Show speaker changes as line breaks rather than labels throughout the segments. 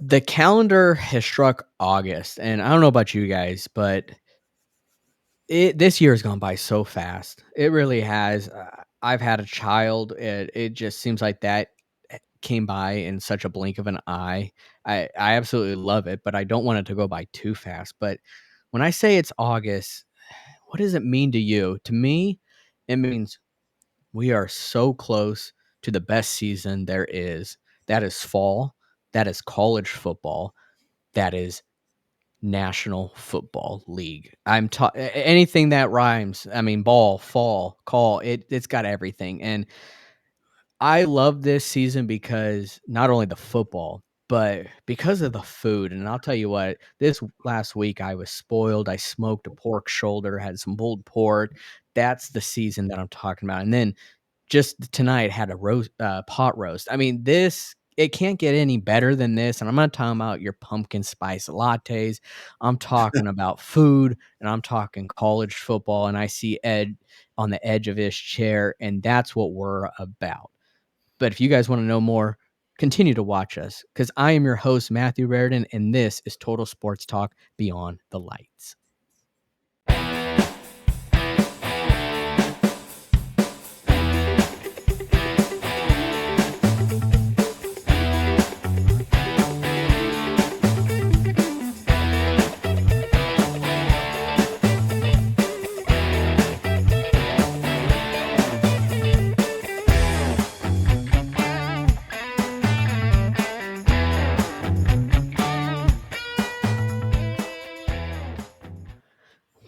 The calendar has struck August, and I don't know about you guys, but this year has gone by so fast. It really has. I've had a child. It just seems like that came by in such a blink of an eye. I absolutely love it, but I don't want it to go by too fast. But when I say it's August, what does it mean to you? To me, it means we are so close to the best season there is. That is fall. That is college football. That is National Football League. Anything that rhymes. I mean, ball, fall, call. It's got everything. And I love this season because not only the football, but because of the food. And I'll tell you what, this last week I was spoiled. I smoked a pork shoulder, had some pulled pork. That's the season that I'm talking about. And then just tonight had a pot roast. I mean, it can't get any better than this, and I'm not talking about your pumpkin spice lattes. I'm talking about food, and I'm talking college football, and I see Ed on the edge of his chair, and that's what we're about. But if you guys wanna know more, continue to watch us, because I am your host, Matthew Raridan, and this is Total Sports Talk Beyond the Lights.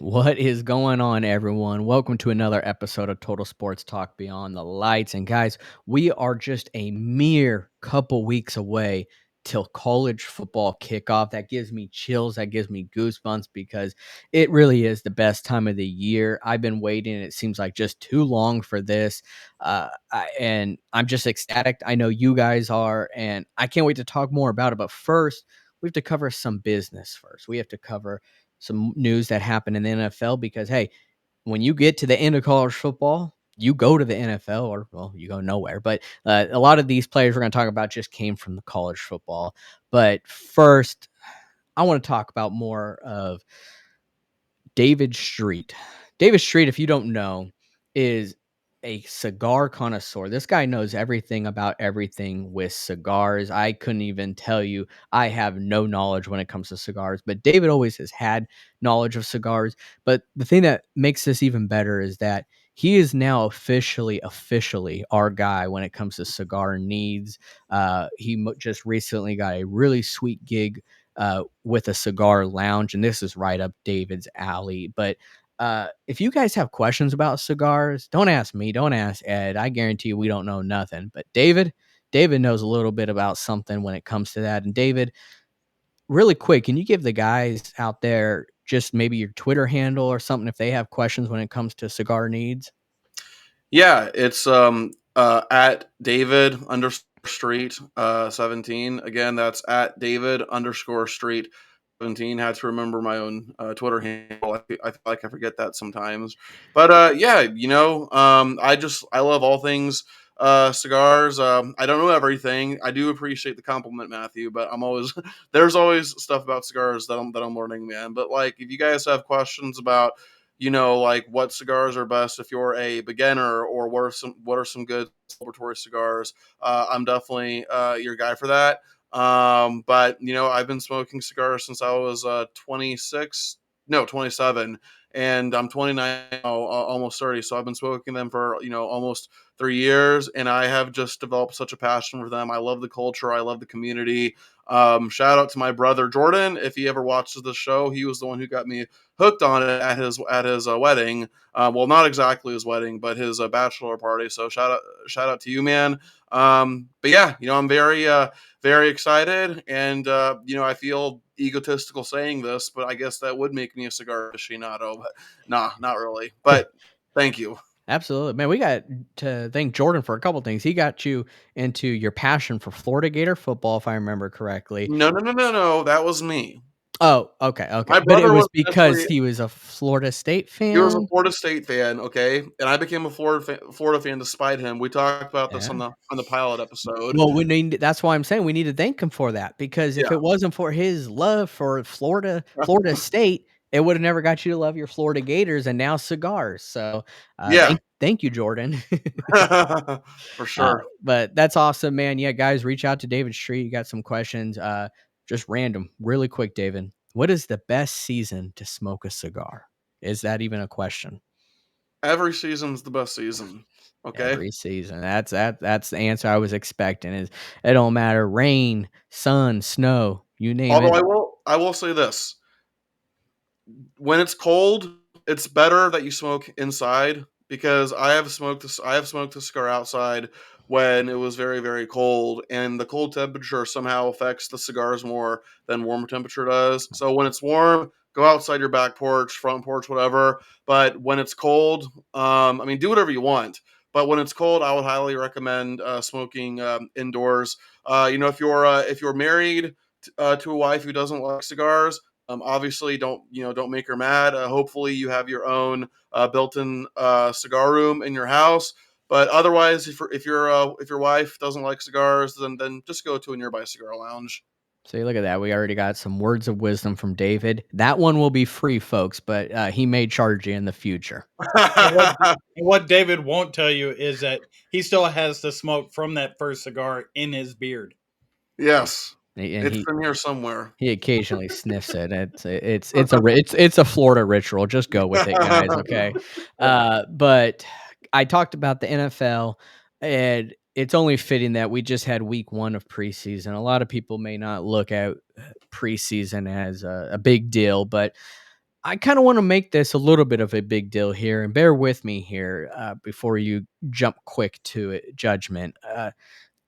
What is going on, everyone? Welcome to another episode of Total Sports Talk Beyond the Lights. And guys, we are just a mere couple weeks away till college football kickoff. That gives me chills. That gives me goosebumps because it really is the best time of the year. I've been waiting. It seems like just too long for this. And I'm just ecstatic. I know you guys are, and I can't wait to talk more about it. But first, we have to cover some business first. We have to cover some news that happened in the NFL because, hey, when you get to the end of college football, you go to the NFL or, well, you go nowhere. But a lot of these players we're going to talk about just came from the college football. But first, I want to talk about more of David Street. David Street, if you don't know, is a cigar connoisseur. This guy knows everything about everything with cigars. I couldn't even tell you. I have no knowledge when it comes to cigars, but David always has had knowledge of cigars. But the thing that makes this even better is that he is now officially our guy when it comes to cigar needs. He just recently got a really sweet gig with a cigar lounge, and this is right up David's alley. But if you guys have questions about cigars, don't ask me, don't ask Ed. I guarantee you we don't know nothing. But David knows a little bit about something when it comes to that. And David, really quick, can you give the guys out there just maybe your Twitter handle or something if they have questions when it comes to cigar needs?
Yeah, it's at David underscore street 17. Again, that's at David underscore street 17. Had to remember my own Twitter handle. I feel like I forget that sometimes. But yeah, I love all things cigars. I don't know everything. I do appreciate the compliment, Matthew, but I'm always there's always stuff about cigars that I'm learning, man. But like if you guys have questions about like what cigars are best if you're a beginner, or what are some good celebratory cigars. I'm definitely your guy for that. But I've been smoking cigars since I was 26, no 27, and I'm 29 now, almost 30. So I've been smoking them for almost 3 years, and I have just developed such a passion for them. I love the culture. I love the community. Shout out to my brother Jordan. If he ever watches the show, he was the one who got me hooked on it at his wedding. Well, not exactly his wedding, but his bachelor party. So shout out to you, man. But yeah, I'm very excited, and I feel egotistical saying this, but I guess that would make me a cigar aficionado. But nah, not really. But thank you.
Absolutely. Man, we got to thank Jordan for a couple things. He got you into your passion for Florida Gator football, if I remember correctly.
No, no, no, no, no. That was me.
Oh, okay, okay.
My
But it
brother
was
was
because
actually
he was a Florida State
he was a
fan?
Florida State fan, okay, and I became a Florida fan despite him. We talked about this
Yeah.
on the pilot episode.
Well, we need that's why I'm saying we need to thank him for that, because if
Yeah.
it wasn't for his love for Florida State, it would have never got you to love your Florida Gators and now cigars. So,
Yeah.
thank you, Jordan.
For sure.
But that's awesome, man. Yeah, guys, reach out to David Street. You got some questions. Just random, really quick, David. What is the best season to smoke a cigar? Is that even a question?
Every season's the best season, okay?
Every season. That's the answer I was expecting. Is it don't matter rain, sun, snow, you name
Although
it.
I will say this, when it's cold, it's better that you smoke inside because I have smoked a cigar outside when it was very, very cold, and the cold temperature somehow affects the cigars more than warm temperature does. So when it's warm, go outside your back porch, front porch, whatever. But when it's cold, I mean, do whatever you want. But when it's cold, I would highly recommend smoking indoors. If you're married to a wife who doesn't like cigars, obviously, don't make her mad. Hopefully, you have your own built-in cigar room in your house. But otherwise, if your wife doesn't like cigars, then just go to a nearby cigar lounge.
See, look at that. We already got some words of wisdom from David. That one will be free, folks, but he may charge you in the future.
And what David won't tell you is that he still has the smoke from that first cigar in his beard.
Yes,
And
it's in here somewhere.
he occasionally sniffs it. It's a Florida ritual. Just go with it, guys. Okay. But I talked about the NFL, and it's only fitting that we just had week 1 of preseason. A lot of people may not look at preseason as a big deal, but I kind of want to make this a little bit of a big deal here, and bear with me here before you jump quick to it, judgment.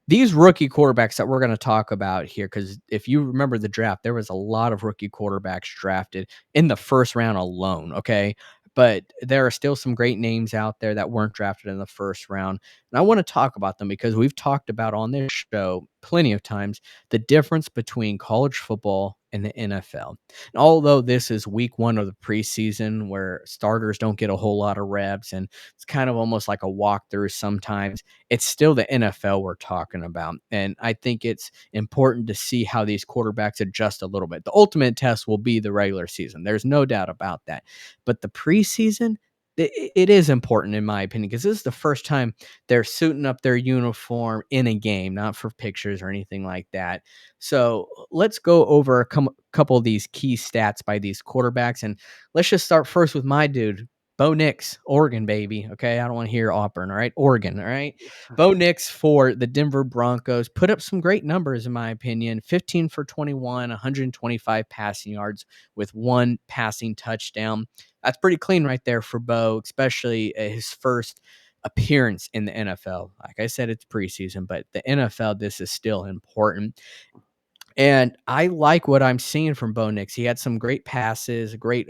These rookie quarterbacks that we're going to talk about here, because if you remember the draft, there was a lot of rookie quarterbacks drafted in the first round alone. Okay. But there are still some great names out there that weren't drafted in the first round. And I want to talk about them because we've talked about on this show plenty of times the difference between college football and the NFL. And although this is week 1 of the preseason where starters don't get a whole lot of reps and it's kind of almost like a walkthrough sometimes, it's still the NFL we're talking about. And I think it's important to see how these quarterbacks adjust a little bit. The ultimate test will be the regular season. There's no doubt about that. But the preseason, it is important in my opinion because this is the first time they're suiting up their uniform in a game, not for pictures or anything like that. So let's go over couple of these key stats by these quarterbacks. And let's just start first with my dude, Bo Nix, Oregon, baby. Okay. I don't want to hear Auburn. All right. Oregon. All right. Bo Nix for the Denver Broncos put up some great numbers, in my opinion. 15 for 21, 125 passing yards with 1 passing touchdown. That's pretty clean right there for Bo, especially his first appearance in the NFL. Like I said, it's preseason, but the NFL, this is still important. And I like what I'm seeing from Bo Nix. He had some great passes, great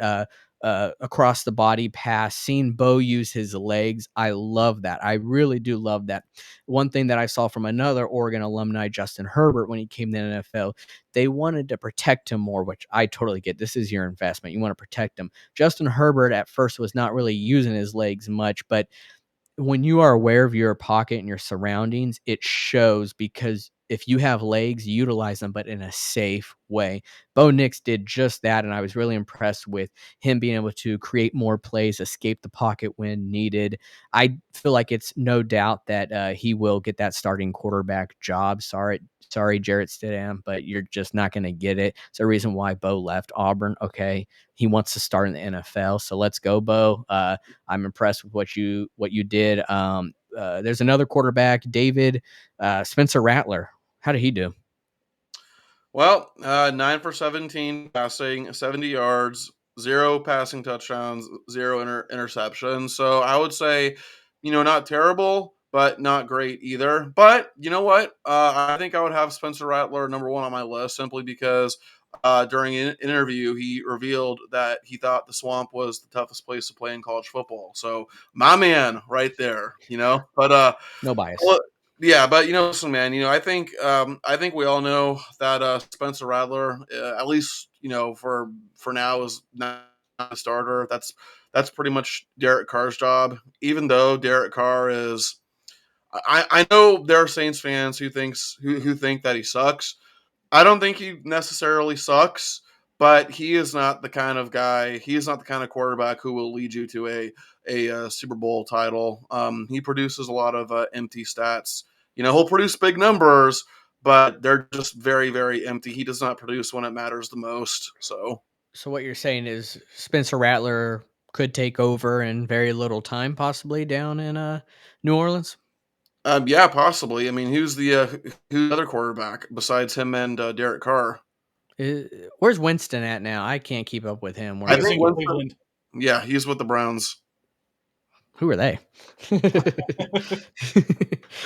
across the body pass. Seeing Bo use his legs, I love that. I really do love that. One thing that I saw from another Oregon alumni, Justin Herbert, when he came to the NFL, they wanted to protect him more, which I totally get. This is your investment. You want to protect him. Justin Herbert at first was not really using his legs much, but when you are aware of your pocket and your surroundings, it shows because if you have legs, utilize them, but in a safe way. Bo Nix did just that, and I was really impressed with him being able to create more plays, escape the pocket when needed. I feel like it's no doubt that he will get that starting quarterback job. Sorry, Jarrett Stidham, but you're just not going to get it. It's the reason why Bo left Auburn. Okay, he wants to start in the NFL, so let's go, Bo. I'm impressed with what you did. There's another quarterback, David Spencer Rattler. How did he do?
Well, 9 for 17 passing, 70 yards, 0 passing touchdowns, 0 interceptions. So I would say, not terrible, but not great either. But you know what? I think I would have Spencer Rattler number 1 on my list simply because during an interview he revealed that he thought the Swamp was the toughest place to play in college football. So my man, right there. But
No bias.
well, Yeah, but listen, man. I think we all know that Spencer Rattler, at least for now, is not a starter. That's pretty much Derek Carr's job. Even though Derek Carr is, I know there are Saints fans who think that he sucks. I don't think he necessarily sucks, but he is not the kind of guy. He is not the kind of quarterback who will lead you to a Super Bowl title. He produces a lot of empty stats. He'll produce big numbers, but they're just very, very empty. He does not produce when it matters the most. So,
So what you're saying is Spencer Rattler could take over in very little time, possibly down in New Orleans.
yeah, possibly. I mean, who's the other quarterback besides him and Derek Carr?
Where's Winston at now? I can't keep up with him.
I
He's
think
in
Winston.
Cleveland.
Yeah, he's with the Browns.
Who are they?
They're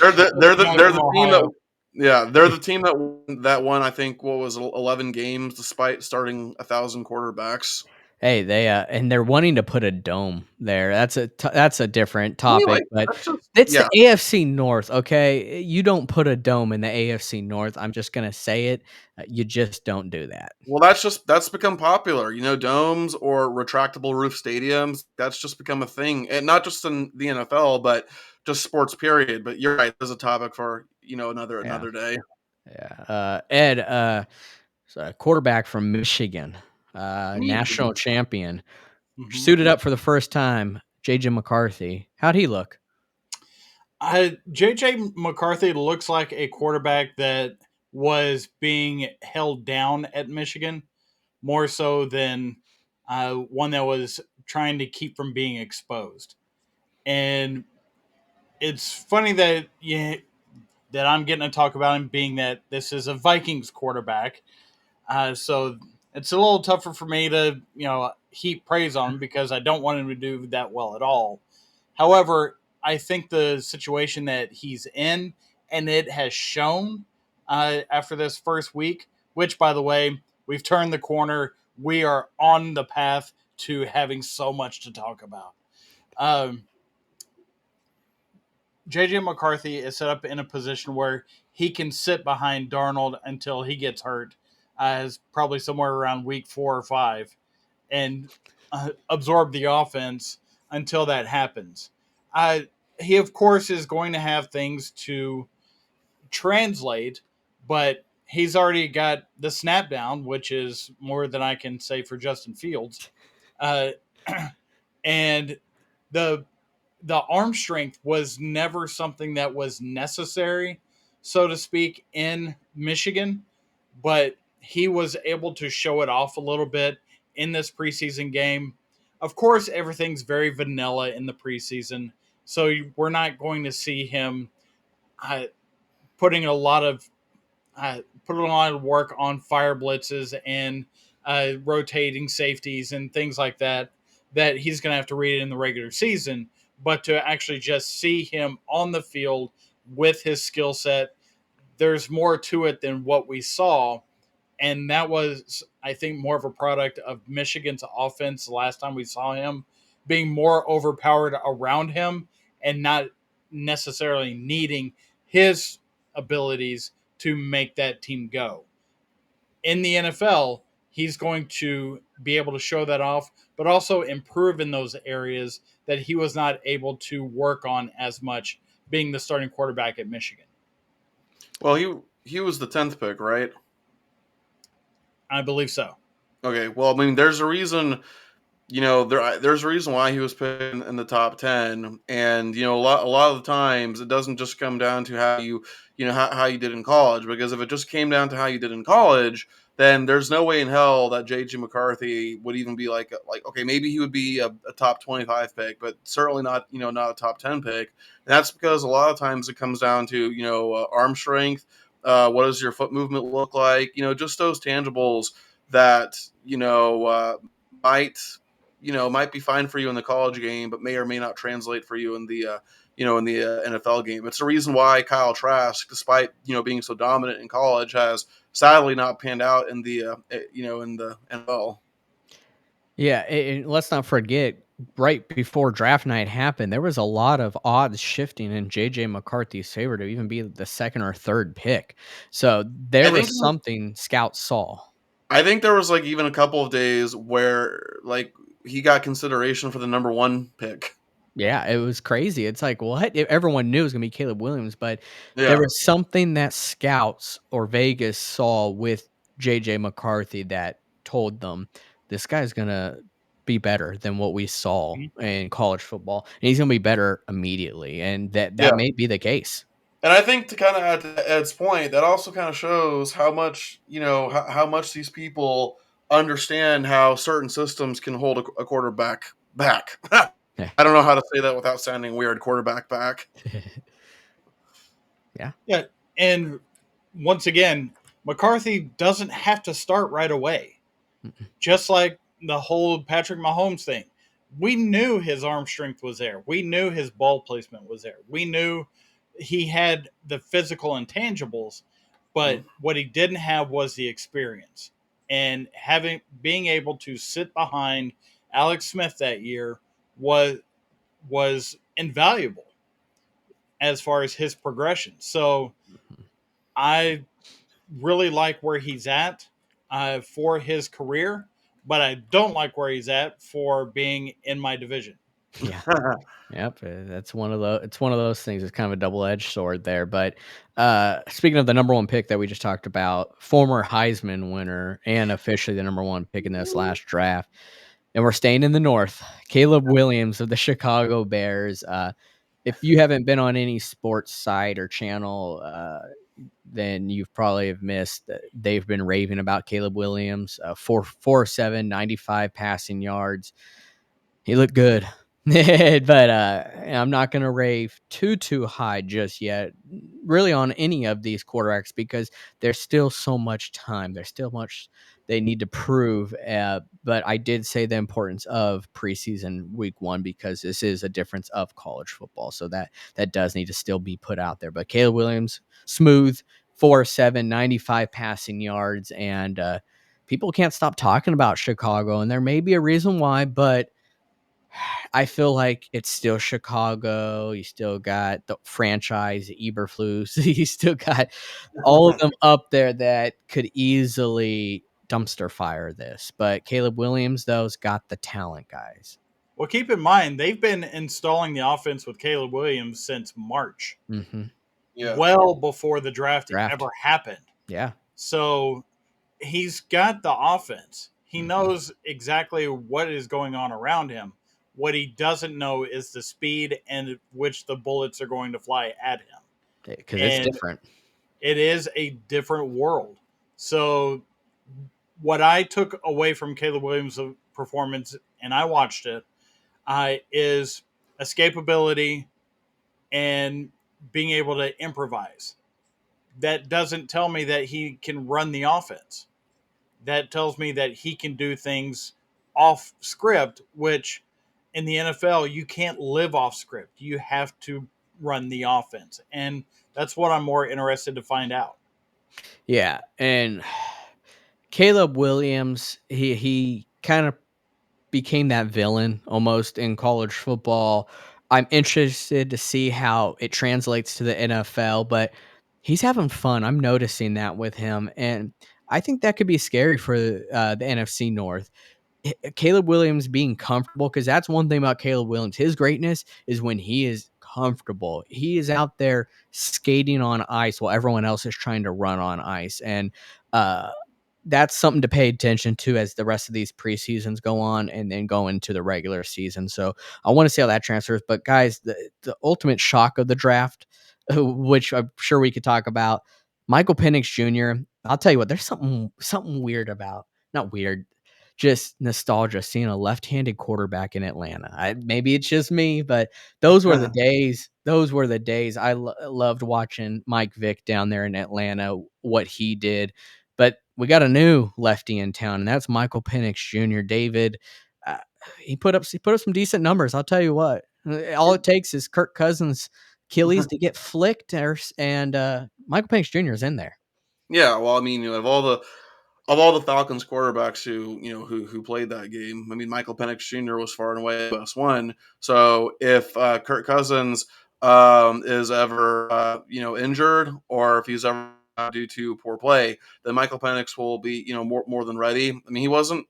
From
the team that
Ohio.
they're the team that won, I think, what was 11 games despite starting 1,000 quarterbacks.
Hey, they and they're wanting to put a dome there. That's a different
Anyway,
topic, but
that's just
it's the
yeah.
AFC North, okay? You don't put a dome in the AFC North. I'm just gonna say it. You just don't do that.
Well, that's become popular. Domes or retractable roof stadiums. That's just become a thing, and not just in the NFL, but just sports. Period. But you're right. There's a topic for
Yeah,
another day.
yeah. Ed, so a quarterback from Michigan, national
Michigan.
champion,
Mhm.
suited up for the first time. JJ McCarthy. How'd he look?
JJ McCarthy looks like a quarterback that was being held down at Michigan more so than one that was trying to keep from being exposed. And it's funny that that I'm getting to talk about him, being that this is a Vikings quarterback. So it's a little tougher for me to heap praise on him because I don't want him to do that well at all. However, I think the situation that he's in, and it has shown after this first week, which, by the way, we've turned the corner. We are on the path to having so much to talk about. Um, JJ McCarthy is set up in a position where he can sit behind Darnold until he gets hurt, as probably somewhere around week 4 or 5, and absorb the offense until that happens. Uh, he, of course, is going to have things to translate, but he's already got the snap down, which is more than I can say for Justin Fields. Uh, and the the arm strength was never something that was necessary, so to speak, in Michigan, but he was able to show it off a little bit in this preseason game. Of course, everything's very vanilla in the preseason, so we're not going to see him uh, putting a lot of putting a lot of work on fire blitzes and rotating safeties and things like that that he's going to have to read in the regular season. But to actually just see him on the field with his skill set, there's more to it than what we saw. And that was, I think, more of a product of Michigan's offense the last time we saw him being more overpowered around him and not necessarily needing his abilities to make that team go. In the NFL, he's going to be able to show that off, but also improve in those areas that he was not able to work on as much being the starting quarterback at Michigan.
Well, he was the 10th pick, right?
I believe so.
Okay. Well, I mean, there's a reason. There's a reason why he was picked in the top 10, and a lot of the times it doesn't just come down to how how you did in college, because if it just came down to how you did in college, then there's no way in hell that JJ McCarthy would even be like okay, maybe he would be a top 25 pick, but certainly not a top 10 pick. And that's because a lot of times it comes down to arm strength. What does your foot movement look like? Just those tangibles that might might be fine for you in the college game, but may or may not translate for you in the NFL game. It's the reason why Kyle Trask, despite being so dominant in college, has sadly not panned out in the in the NFL.
Yeah, and let's not forget right before draft night happened, there was a lot of odds shifting in JJ McCarthy's favor to even be the second or third pick. So
I
there
think
was something scouts saw.
I think there was like even a couple of days where like he got consideration for the number 1 pick.
Yeah, it was crazy. It's like, what? Everyone knew it was gonna be Caleb Williams, but there
Yeah.
was something that scouts or Vegas saw with JJ McCarthy that told them this guy's gonna be better than what we saw
Mhm.
in college football, and he's gonna be better immediately, and that
Yeah.
may be the case.
And I think to kind of add to Ed's point, that also kind of shows how much, how much these people understand how certain systems can hold a quarterback back.
Yeah.
I don't know how to say that without sounding weird. Quarterback back.
Yeah.
Yeah, and once again, McCarthy doesn't have to start right away.
Mm-mm.
Just like the whole Patrick Mahomes thing. We knew his arm strength was there. We knew his ball placement was there. We knew he had the physical intangibles, but
Mm.
what he didn't have was the experience. And being able to sit behind Alex Smith that year was invaluable as far as his progression. So I really like where he's at for his career, but I don't like where he's at for being in my division.
Yeah. Yep, that's one of the it's one of those things. It's kind of a double-edged sword there, but, speaking of the number 1 pick that we just talked about, former Heisman winner and officially the number 1 pick in this last draft, and we're staying in the North, Caleb Williams of the Chicago Bears. If you haven't been on any sports site or channel, then you've probably have missed that they've been raving about Caleb Williams, 4.47, 95 passing yards. He looked good. But, I'm not gonna rave too high just yet, really on any of these quarterbacks because there's still so much time. There's still much they need to prove, but I did say the importance of preseason week 1 because this is a difference of college football, so that does need to still be put out there. But Caleb Williams, smooth, 4.7, 95 passing yards, and, people can't stop talking about Chicago, and there may be a reason why, but I feel like it's still Chicago. You still got the franchise, Eberflus. You still got all of them up there that could easily dumpster fire this. But Caleb Williams, though's got the talent, guys.
Well, keep in mind, they've been installing the offense with Caleb Williams since March,
Mhm.
Yeah.
well before the draft
Draft.
ever happened.
Yeah.
So he's got the offense. He
Mhm.
knows exactly what is going on around him. What he doesn't know is the speed and which the bullets are going to fly at him.
'Cause it's
And
different.
it is a different world. So what I took away from Caleb Williams' performance, and I watched it, is escapability and being able to improvise. That doesn't tell me that he can run the offense. That tells me that he can do things off script, which in the NFL, you can't live off script. You have to run the offense. And that's what I'm more interested to find out.
Yeah, and Caleb Williams, he kinda became that villain almost in college football. I'm interested to see how it translates to the NFL, but he's having fun. I'm noticing that with him, and I think that could be scary for the NFC North. Caleb Williams being comfortable, because that's one thing about Caleb Williams. His greatness is when he is comfortable. He is out there skating on ice while everyone else is trying to run on ice, and uh, that's something to pay attention to as the rest of these preseasons go on and then go into the regular season. So I want to see how that transfers. But guys, the ultimate shock of the draft, which I'm sure we could talk about, Michael Penix Jr. I'll tell you what, there's something weird about, not weird, just nostalgia seeing a left-handed quarterback in Atlanta. Maybe it's just me, but those were the days. Those were the days. I loved watching Mike Vick down there in Atlanta, what he did. But we got a new lefty in town, and that's Michael Penix Jr. David, uh, he put up some decent numbers. I'll tell you what. All it takes is Kirk Cousins' Achilles to get flicked, and Michael Penix Jr. is in there.
Yeah, well, I mean, of all the of all the Falcons quarterbacks who played that game, I mean, Michael Penix Jr. was far and away the best one. So if Kirk Cousins is ever injured, or if he's ever due to poor play, then Michael Penix will be more than ready. I mean, he wasn't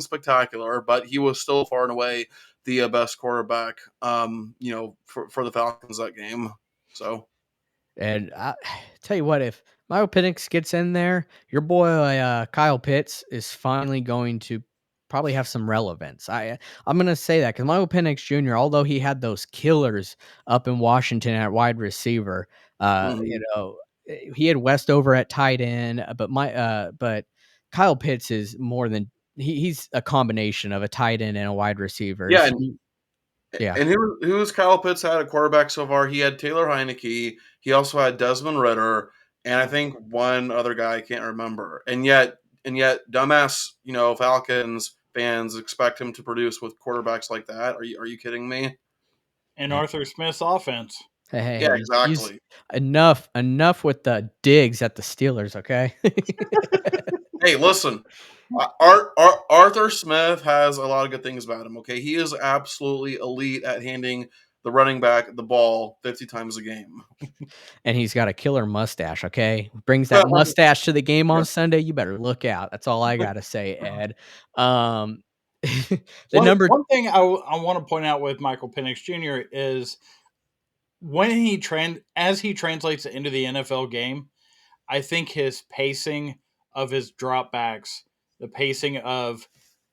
spectacular, but he was still far and away the best quarterback for the Falcons that game. So.
And I tell you what, if Michael Penix gets in there, your boy Kyle Pitts is finally going to probably have some relevance. I'm gonna say that because Michael Penix Jr., although he had those killers up in Washington at wide receiver,
Mhm.
he had Westover at tight end, but Kyle Pitts is more than he's a combination of a tight end and a wide receiver.
Yeah, and
Yeah.
And who's Kyle Pitts had a quarterback so far? He had Taylor Heineke. He also had Desmond Ritter, and I think one other guy I can't remember. And yet, dumbass, Falcons fans expect him to produce with quarterbacks like that. Are you kidding me?
And Arthur Smith's offense.
Yeah,
Hey, he's
exactly.
enough with the digs at the Steelers, okay?
Hey, listen, Arthur Smith has a lot of good things about him. Okay, he is absolutely elite at handing the running back the ball 50 times a game.
And he's got a killer mustache, okay? Brings that mustache to the game
Yeah.
on Sunday, you better look out. That's all I gotta say, Ed. Um, the
One
number
one thing I want to point out with Michael Penix Jr. is when as he translates into the NFL game, I think his pacing of his dropbacks, the pacing of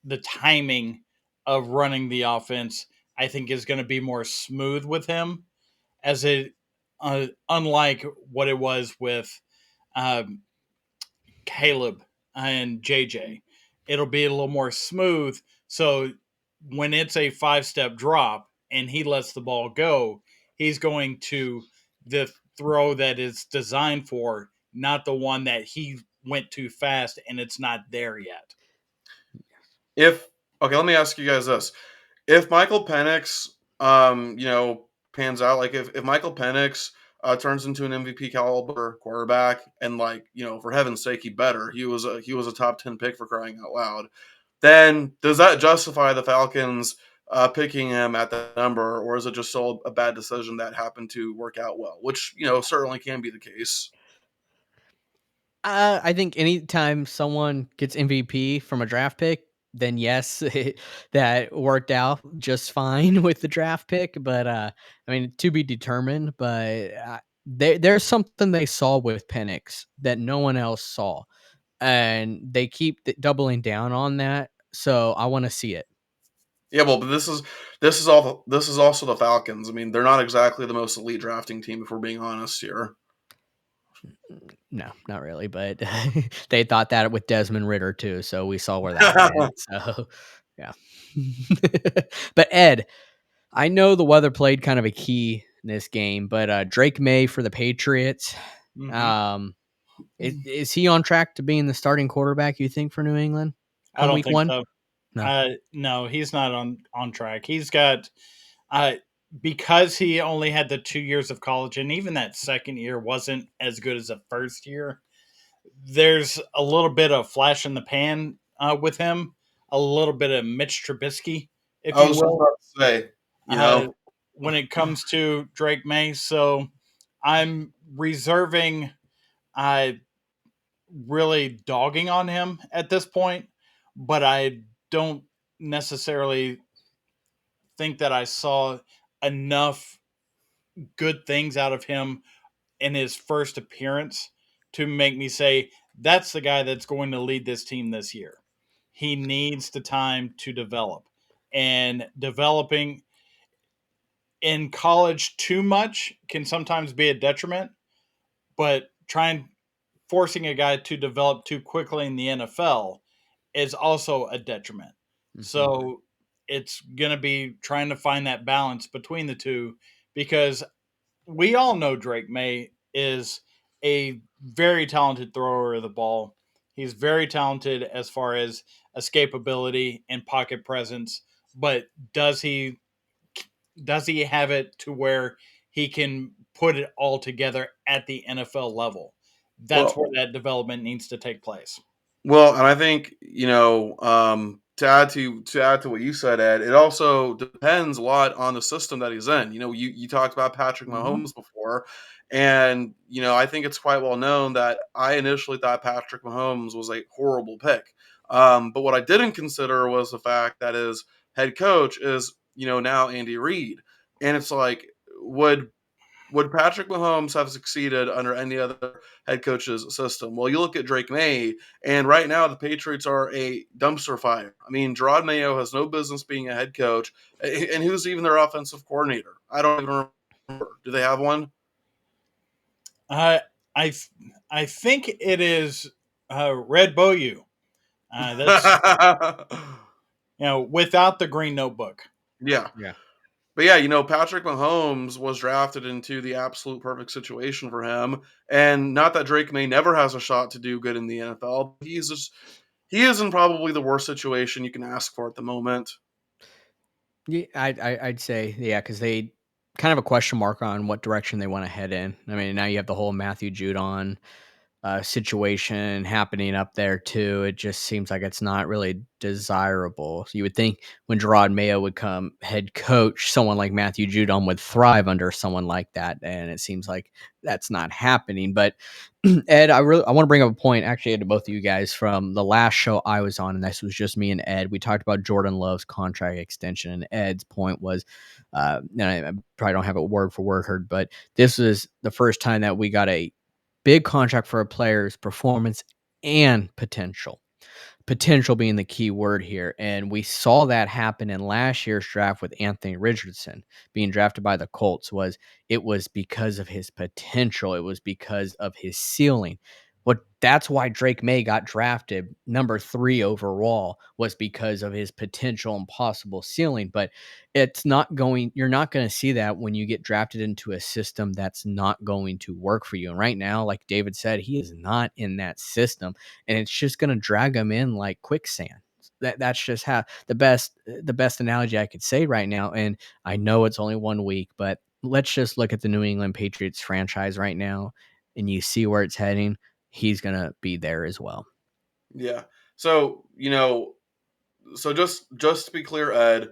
the timing of running the offense, I think is going to be more smooth with him, as it unlike what it was with um, Caleb and JJ. It'll be a little more smooth. So when it's a 5 step drop and he lets the ball go, he's going to the throw that is designed for, not the one that he went too fast and it's not there yet.
If Okay, let me ask you guys this: if Michael Penix, pans out, like if Michael Penix turns into an MVP caliber quarterback, and for heaven's sake, he was a top 10 pick for crying out loud, then does that justify the Falcons picking him at the number, or is it just still a bad decision that happened to work out well? Which certainly can be the case.
I think anytime someone gets MVP from a draft pick, then yes, that worked out just fine with the draft pick. But I mean, to be determined. But there's something they saw with Penix that no one else saw, and they keep doubling down on that. So I want to see it.
Yeah, well, but this is also the Falcons. I mean, they're not exactly the most elite drafting team, if we're being honest here.
No, not really, but they thought that with Desmond Ritter too, so we saw where that went. So, yeah. But Ed, I know the weather played kind of a key in this game, but Drake May for the Patriots,
Mm-hmm.
um, is he on track to being the starting quarterback? You think for New England
I
come
don't
week
think
one?
so.
No.
No, he's not on track. He's got uh, because he only had the 2 years of college, and even that second year wasn't as good as the first year. There's a little bit of flash in the pan with him, a little bit of Mitch Trubisky, if
I
you
was just
will,
about to say, you
uh,
know,
when it comes to Drake May. So I'm reserving, uh, really dogging on him at this point, but I don't necessarily think that I saw enough good things out of him in his first appearance to make me say that's the guy that's going to lead this team this year. He needs the time to develop. And developing in college too much can sometimes be a detriment, but trying forcing a guy to develop too quickly in the NFL is also a detriment.
Hmm.
So it's going to be trying to find that balance between the two because we all know Drake May is a very talented thrower of the ball. He's very talented as far as escapability and pocket presence, but does he have it to where he can put it all together at the NFL level? That's where
well,
that development needs to take place.
Well, and I think, to add to what you said, Ed, it also depends a lot on the system that he's in. You talked about Patrick
Mhm.
Mahomes before, and I think it's quite well known that I initially thought Patrick Mahomes was a horrible pick. But what I didn't consider was the fact that his head coach is now Andy Reid, and it's like would would Patrick Mahomes have succeeded under any other head coach's system? Well, you look at Drake May, and right now the Patriots are a dumpster fire. I mean, Gerard Mayo has no business being a head coach, and who's even their offensive coordinator? I don't even remember. Do they have one?
Uh, I I think it is Red Boyu. That's without the green notebook.
Yeah.
Yeah.
But yeah, Patrick Mahomes was drafted into the absolute perfect situation for him. And not that Drake May never has a shot to do good in the NFL. He is in probably the worst situation you can ask for at the moment.
Yeah, I'd say, yeah, because they kind of a question mark on what direction they want to head in. I mean, now you have the whole Matthew Judon situation happening up there too. It just seems like it's not really desirable. So you would think when Gerard Mayo would come head coach, someone like Matthew Judon would thrive under someone like that, and it seems like that's not happening. But Ed, I want to bring up a point actually to both of you guys from the last show I was on, and this was just me and Ed. We talked about Jordan Love's contract extension, and Ed's point was, and I probably don't have it word for word heard, but this is the first time that we got a big contract for a player's performance and potential. Potential being the key word here. And we saw that happen in last year's draft with Anthony Richardson being drafted by the Colts. It was because of his potential. It was because of his ceiling. That's why Drake May got drafted number 3 overall, was because of his potential and possible ceiling. But you're not going to see that when you get drafted into a system that's not going to work for you. And right now, like David said, he is not in that system, and it's just going to drag them in like quicksand. That's just how the best analogy I could say right now. And I know it's only 1 week, but let's just look at the New England Patriots franchise right now, and you see where it's heading. He's gonna be there as well.
Yeah. So, just to be clear, Ed,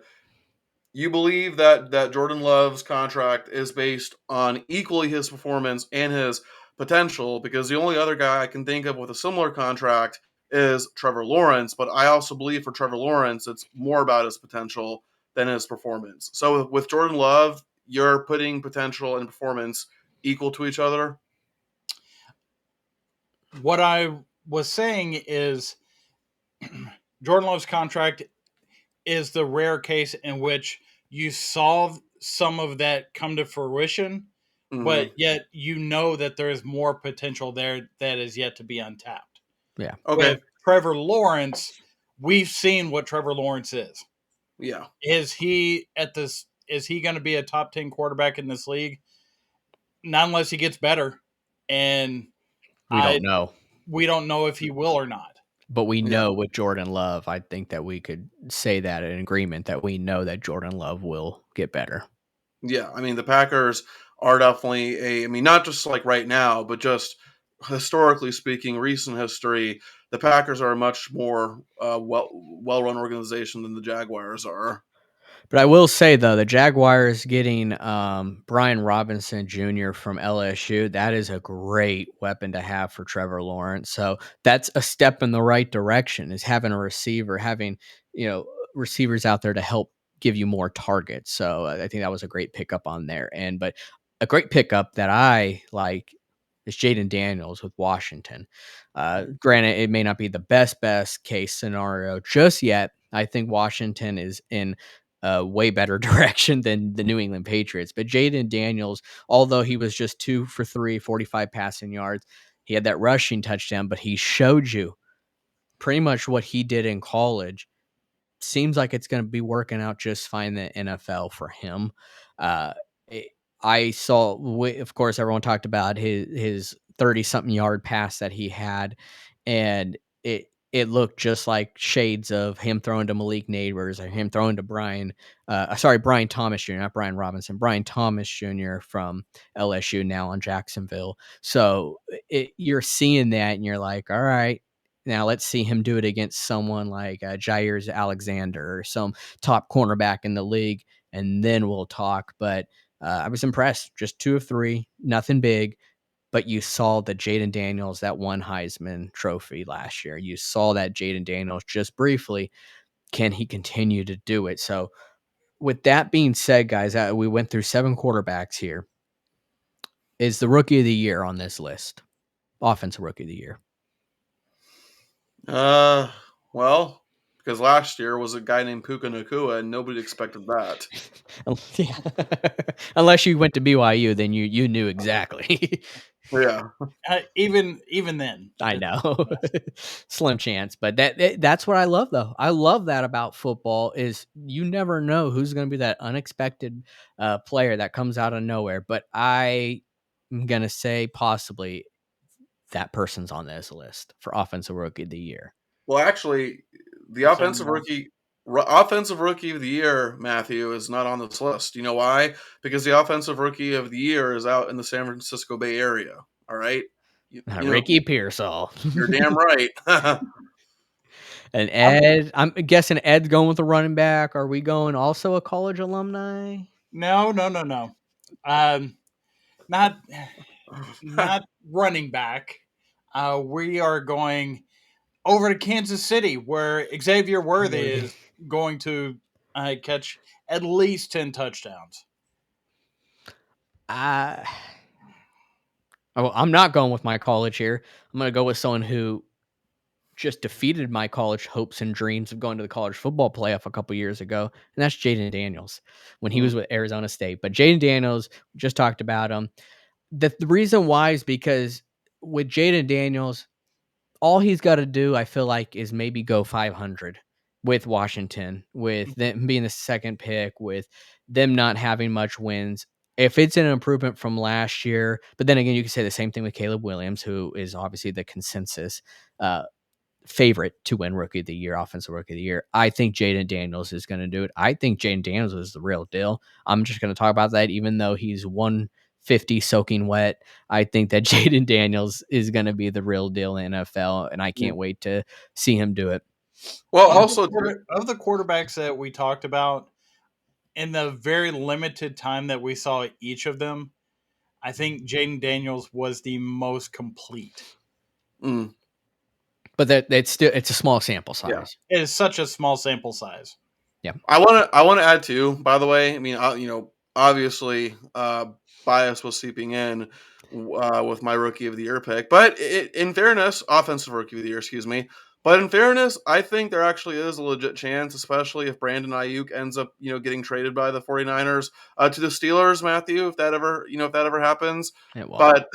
you believe that Jordan Love's contract is based on equally his performance and his potential, because the only other guy I can think of with a similar contract is Trevor Lawrence, but I also believe for Trevor Lawrence it's more about his potential than his performance. So with Jordan Love, you're putting potential and performance equal to each other.
What I was saying is Jordan Love's contract is the rare case in which you saw some of that come to fruition, but
Hmm.
yet that there's more potential there that is yet to be untapped.
Yeah.
Okay.
With Trevor Lawrence, we've seen what Trevor Lawrence is.
Yeah.
Is he going to be a top 10 quarterback in this league? Not unless he gets better. And
We don't
I
know.
we don't know if he will or not.
But we
Yeah.
know with Jordan Love, I think that we could say that in agreement that we know that Jordan Love will get better.
Yeah, I mean the Packers are definitely I mean, not just like right now, but just historically speaking, recent history. The Packers are a much more well run organization than the Jaguars are.
But I will say though, the Jaguars getting Brian Robinson Jr. from LSU, that is a great weapon to have for Trevor Lawrence. So that's a step in the right direction, is having a receiver, having, you know, receivers out there to help give you more targets. So I think that was a great pickup on there. But a great pickup that I like is Jaden Daniels with Washington. Granted, it may not be the best case scenario just yet. I think Washington is in a way better direction than the New England Patriots. But Jaden Daniels, although he was just 2 for 3, 45 passing yards, he had that rushing touchdown, but he showed you pretty much what he did in college. Seems like it's going to be working out just fine in the NFL for him. Uh, it, I saw, of course, everyone talked about his 30 something yard pass that he had, and it looked just like shades of him throwing to Malik Neighbors or him throwing to Brian Thomas Jr., not Brian Robinson, Brian Thomas Jr. from LSU now on Jacksonville. So you're seeing that and you're like, all right, Now let's see him do it against someone like Jair Alexander or some top cornerback in the league, and then we'll talk. But I was impressed. Just 2 of 3, nothing big. But you saw that Jaden Daniels that won Heisman Trophy last year. You saw that Jaden Daniels just briefly. Can he continue to do it? So, with that being said, guys, we went through 7 quarterbacks here. Is the rookie of the year on this list? Offensive rookie of the year.
Well, because last year was a guy named Puka Nakua, and nobody expected that.
Unless you went to BYU, then you knew exactly.
Yeah.
Even then,
I know. Slim chance, but that's what I love though. I love that about football is you never know who's going to be that unexpected player that comes out of nowhere, but I'm going to say possibly that person's on this list for offensive rookie of the year.
Well, actually, the
Say more.
offensive rookie of the year, Matthew, is not on this list. You know why? Because the offensive rookie of the year is out in the San Francisco Bay Area. All right, you know,
Ricky Pearsall.
you're damn right.
And Ed, I'm guessing Ed's going with the running back. Are we going also a college alumni?
No. Not not running back. We are going over to Kansas City, where Xavier Worthy is going to catch at least 10 touchdowns.
I'm not going with my college here. I'm going to go with someone who just defeated my college hopes and dreams of going to the college football playoff a couple years ago, and that's Jaden Daniels when he was with Arizona State. But Jaden Daniels, we just talked about him. The reason why is because with Jaden Daniels, all he's got to do, I feel like, is maybe go 500 with Washington, with them being the second pick, with them not having much wins. If it's an improvement from last year, but then again, you can say the same thing with Caleb Williams, who is obviously the consensus favorite to win Rookie of the Year, Offensive Rookie of the Year. I think Jaden Daniels is going to do it. I think Jaden Daniels is the real deal. I'm just going to talk about that, even though he's 150 soaking wet. I think that Jaden Daniels is going to be the real deal in NFL, and I can't wait to see him do it.
Well,
Of
also,
of the quarterbacks that we talked about, in the very limited time that we saw each of them, I think Jaden Daniels was the most complete.
But it's a small sample
yeah.
size.
It is such a small sample size.
Yeah.
I want to add too. By the way, I mean, obviously, bias was seeping in with my rookie of the year pick, but in fairness, offensive rookie of the year, excuse me. But in fairness, I think there actually is a legit chance, especially if Brandon Ayuk ends up, getting traded by the 49ers to the Steelers, Matthew, if that ever happens.
It won't.
But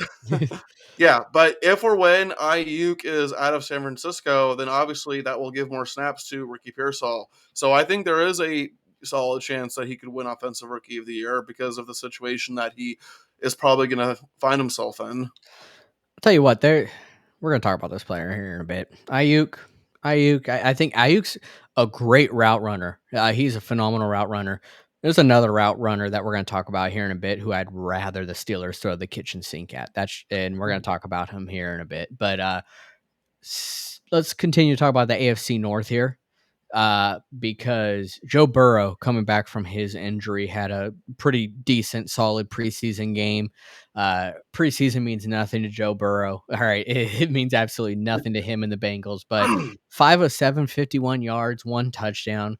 yeah, but if or when Ayuk is out of San Francisco, then obviously that will give more snaps to Ricky Pearsall. So I think there is a solid chance that he could win Offensive Rookie of the Year because of the situation that he is probably going to find himself in.
I'll tell you what, we're going to talk about this player here in a bit. Ayuk, I think Ayuk's a great route runner. He's a phenomenal route runner. There's another route runner that we're going to talk about here in a bit who I'd rather the Steelers throw the kitchen sink at. And we're going to talk about him here in a bit. But let's continue to talk about the AFC North here. Because Joe Burrow, coming back from his injury, had a pretty decent, solid preseason game. Preseason means nothing to Joe Burrow. All right, it means absolutely nothing to him and the Bengals. But 5 of 7, 51 yards, 1 touchdown.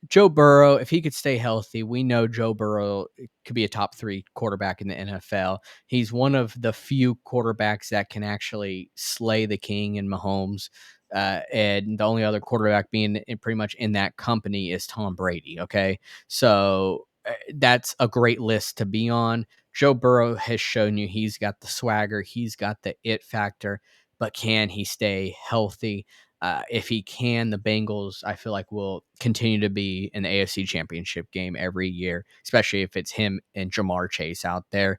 Joe Burrow, if he could stay healthy, we know Joe Burrow could be a top 3 quarterback in the NFL. He's one of the few quarterbacks that can actually slay the king in Mahomes. And the only other quarterback being pretty much in that company is Tom Brady. Okay. So that's a great list to be on. Joe Burrow has shown you he's got the swagger, he's got the it factor, but can he stay healthy? If he can, the Bengals, I feel like, will continue to be in the AFC Championship game every year, especially if it's him and Jamar Chase out there.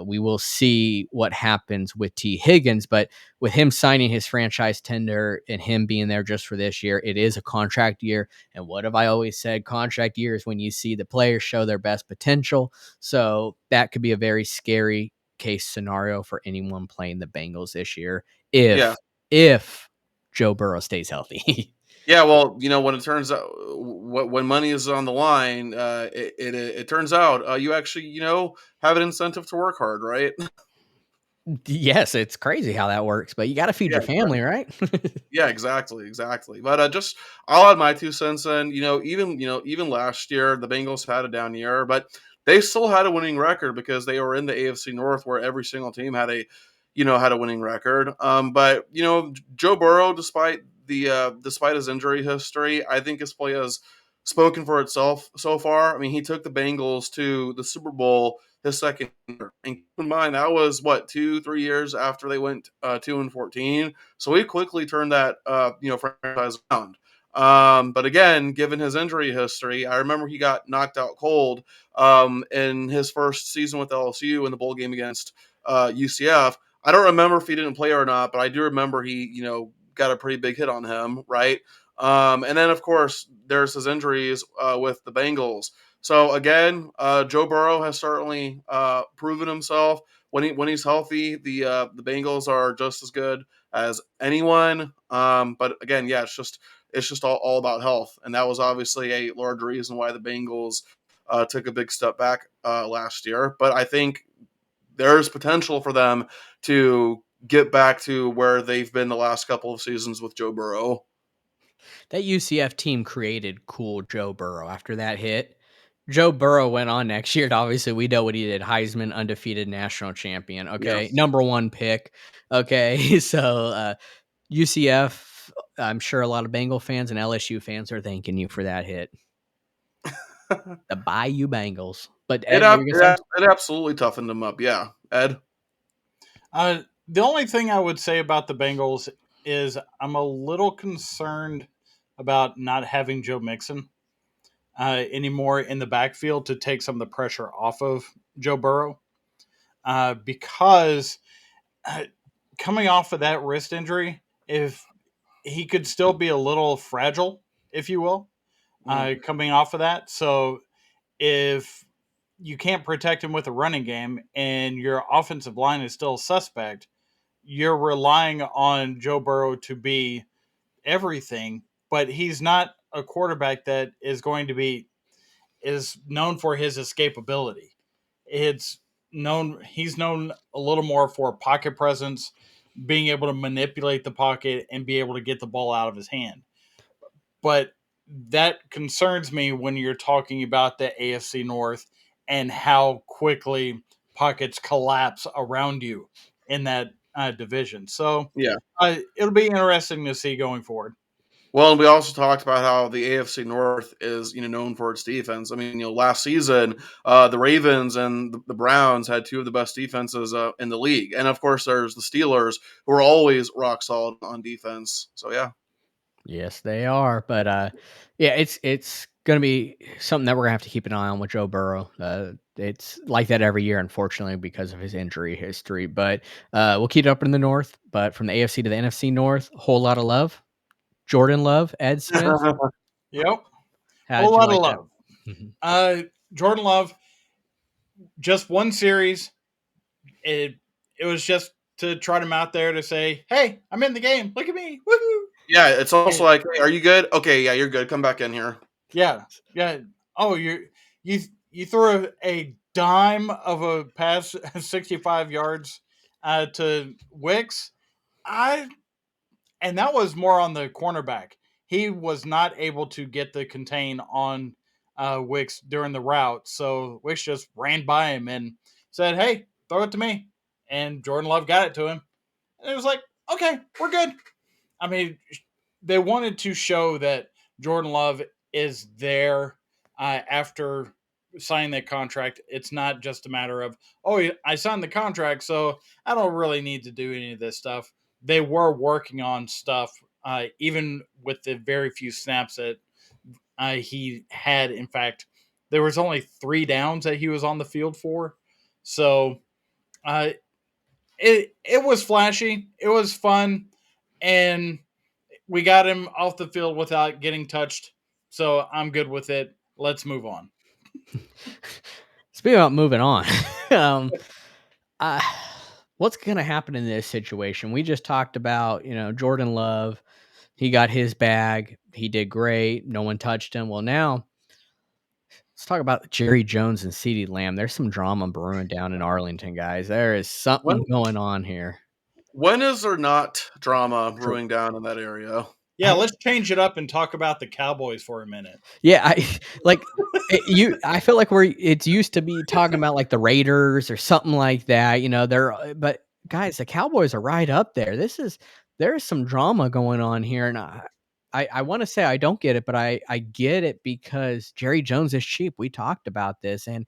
We will see what happens with T. Higgins, but with him signing his franchise tender and him being there just for this year, it is a contract year. And what have I always said? Contract year is when you see the players show their best potential. So that could be a very scary case scenario for anyone playing the Bengals this year.
Yeah.
If Joe Burrow stays healthy.
Yeah, well, when it turns out when money is on the line, it turns out you actually have an incentive to work hard, right?
Yes, it's crazy how that works, but you got to feed
Yeah,
your family, right?
yeah, exactly, exactly. But just I'll add my 2 cents in. Even last year, the Bengals had a down year, but they still had a winning record because they were in the AFC North, where every single team had a winning record. But Joe Burrow, despite his injury history, I think his play has spoken for itself so far. I mean, he took the Bengals to the Super Bowl his second year, and keep in mind that was what 2-3 years after they went 2-14. So he quickly turned that franchise around. But again, given his injury history, I remember he got knocked out cold in his first season with LSU in the bowl game against UCF. I don't remember if he didn't play or not, but I do remember he got a pretty big hit on him, right? And then of course there's his injuries with the Bengals. So again, Joe Burrow has certainly proven himself. When he's healthy, the Bengals are just as good as anyone. But again, yeah, it's just all about health, and that was obviously a large reason why the Bengals took a big step back last year. But I think there's potential for them to get back to where they've been the last couple of seasons with Joe Burrow.
That UCF team created cool Joe Burrow after that hit. Joe Burrow went on next year. And obviously, we know what he did. Heisman, undefeated national champion. Okay.
Yes.
Number one pick. Okay. So UCF, I'm sure a lot of Bengal fans and LSU fans are thanking you for that hit. The Bayou Bengals. But
It
Ed, what were
ab-
you
it,
going to say?
ab- it absolutely toughened them up. Yeah, Ed.
The only thing I would say about the Bengals is I'm a little concerned about not having Joe Mixon anymore in the backfield to take some of the pressure off of Joe Burrow because uh, coming off of that wrist injury, if he could still be a little fragile, if you will,
Mhm.
coming off of that. So if you can't protect him with a running game and your offensive line is still suspect, you're relying on Joe Burrow to be everything, but he's not a quarterback that is known for his escapability. It's he's known a little more for pocket presence, being able to manipulate the pocket and be able to get the ball out of his hand. But that concerns me when you're talking about the AFC North and how quickly pockets collapse around you in that division. So
Yeah.
it'll be interesting to see going forward.
Well, and we also talked about how the AFC North is, known for its defense. I mean, last season, the Ravens and the Browns had two of the best defenses in the league, and of course, there's the Steelers, who are always rock solid on defense. So yeah,
Yes, they are. But yeah, it's going to be something that we're going to have to keep an eye on with Joe Burrow. It's like that every year, unfortunately, because of his injury history. But we'll keep it up in the North. But from the AFC to the NFC North, a whole lot of love. Jordan Love, Ed Smith.
Yep,
How
whole
did you
lot of
like that?
love. Jordan Love, just one series. It it was just to trot him out there to say, "Hey, I'm in the game. Look at me, woohoo!"
yeah. It's also
And
like, hey, are you good? Okay, yeah, you're good. Come back in here.
yeah, yeah. Oh, you you threw a dime of a pass 65 yards to Wicks. I and that was more on the cornerback. He was not able to get the contain on Wicks during the route, so Wicks just ran by him and said, "Hey, throw it to me." And Jordan Love got it to him, and it was like, "Okay, we're good." I mean, they wanted to show that Jordan Love is there after signing that contract. It's not just a matter of, oh, I signed the contract, so I don't really need to do any of this stuff. They were working on stuff, even with the very few snaps that he had. In fact, there was only 3 downs that he was on the field for. So uh, it was flashy. It was fun. And we got him off the field without getting touched, so I'm good with it. Let's move on.
Speaking about moving on, um, I what's going to happen in this situation? We just talked about, Jordan Love. He got his bag. He did great. No one touched him. Well, now let's talk about Jerry Jones and CeeDee Lamb. There's some drama brewing down in Arlington, guys. There is something
When
going on here.
when is there not drama
True.
brewing down in that area?
Yeah, let's change it up and talk about the Cowboys for a minute.
Yeah, I like I feel like it's used to be talking about like the Raiders or something like that, but guys, the Cowboys are right up there. There's some drama going on here, and I want to say I don't get it, but I get it because Jerry Jones is cheap. We talked about this, and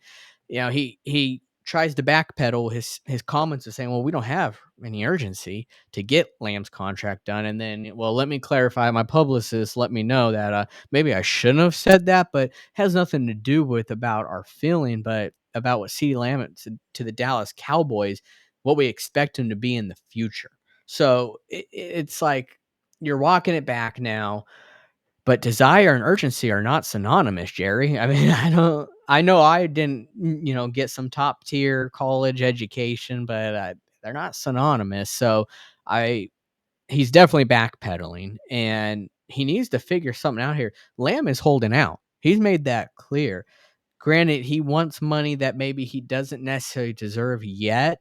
he tries to backpedal his comments of saying, well, we don't have any urgency to get Lamb's contract done. And then, well, let me clarify. My publicist let me know that maybe I shouldn't have said that, but has nothing to do with about our feeling, but about what CeeDee Lamb to the Dallas Cowboys, what we expect him to be in the future. So it's like you're walking it back now, but desire and urgency are not synonymous, Jerry. I mean, I know I didn't, get some top tier college education, but they're not synonymous. So I, he's definitely backpedaling, and he needs to figure something out here. Lamb is holding out. He's made that clear. Granted, he wants money that maybe he doesn't necessarily deserve yet,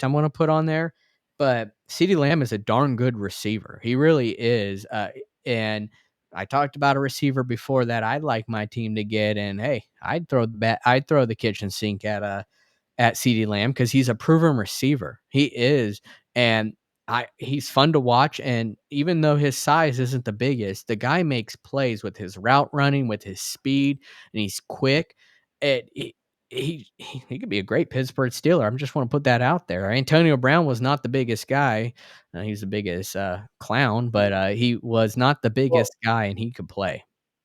I'm gonna put on there, but CeeDee Lamb is a darn good receiver. He really is, and I talked about a receiver before that I'd like my team to get, and hey, I'd throw the kitchen sink at CeeDee Lamb because he's a proven receiver. He is, and he's fun to watch. And even though his size isn't the biggest, the guy makes plays with his route running, with his speed, and he's quick. And he could be a great Pittsburgh Steeler. I just want to put that out there. Antonio Brown was not the biggest guy. He's the biggest clown, but he was not the
Well,
biggest guy, and he could play.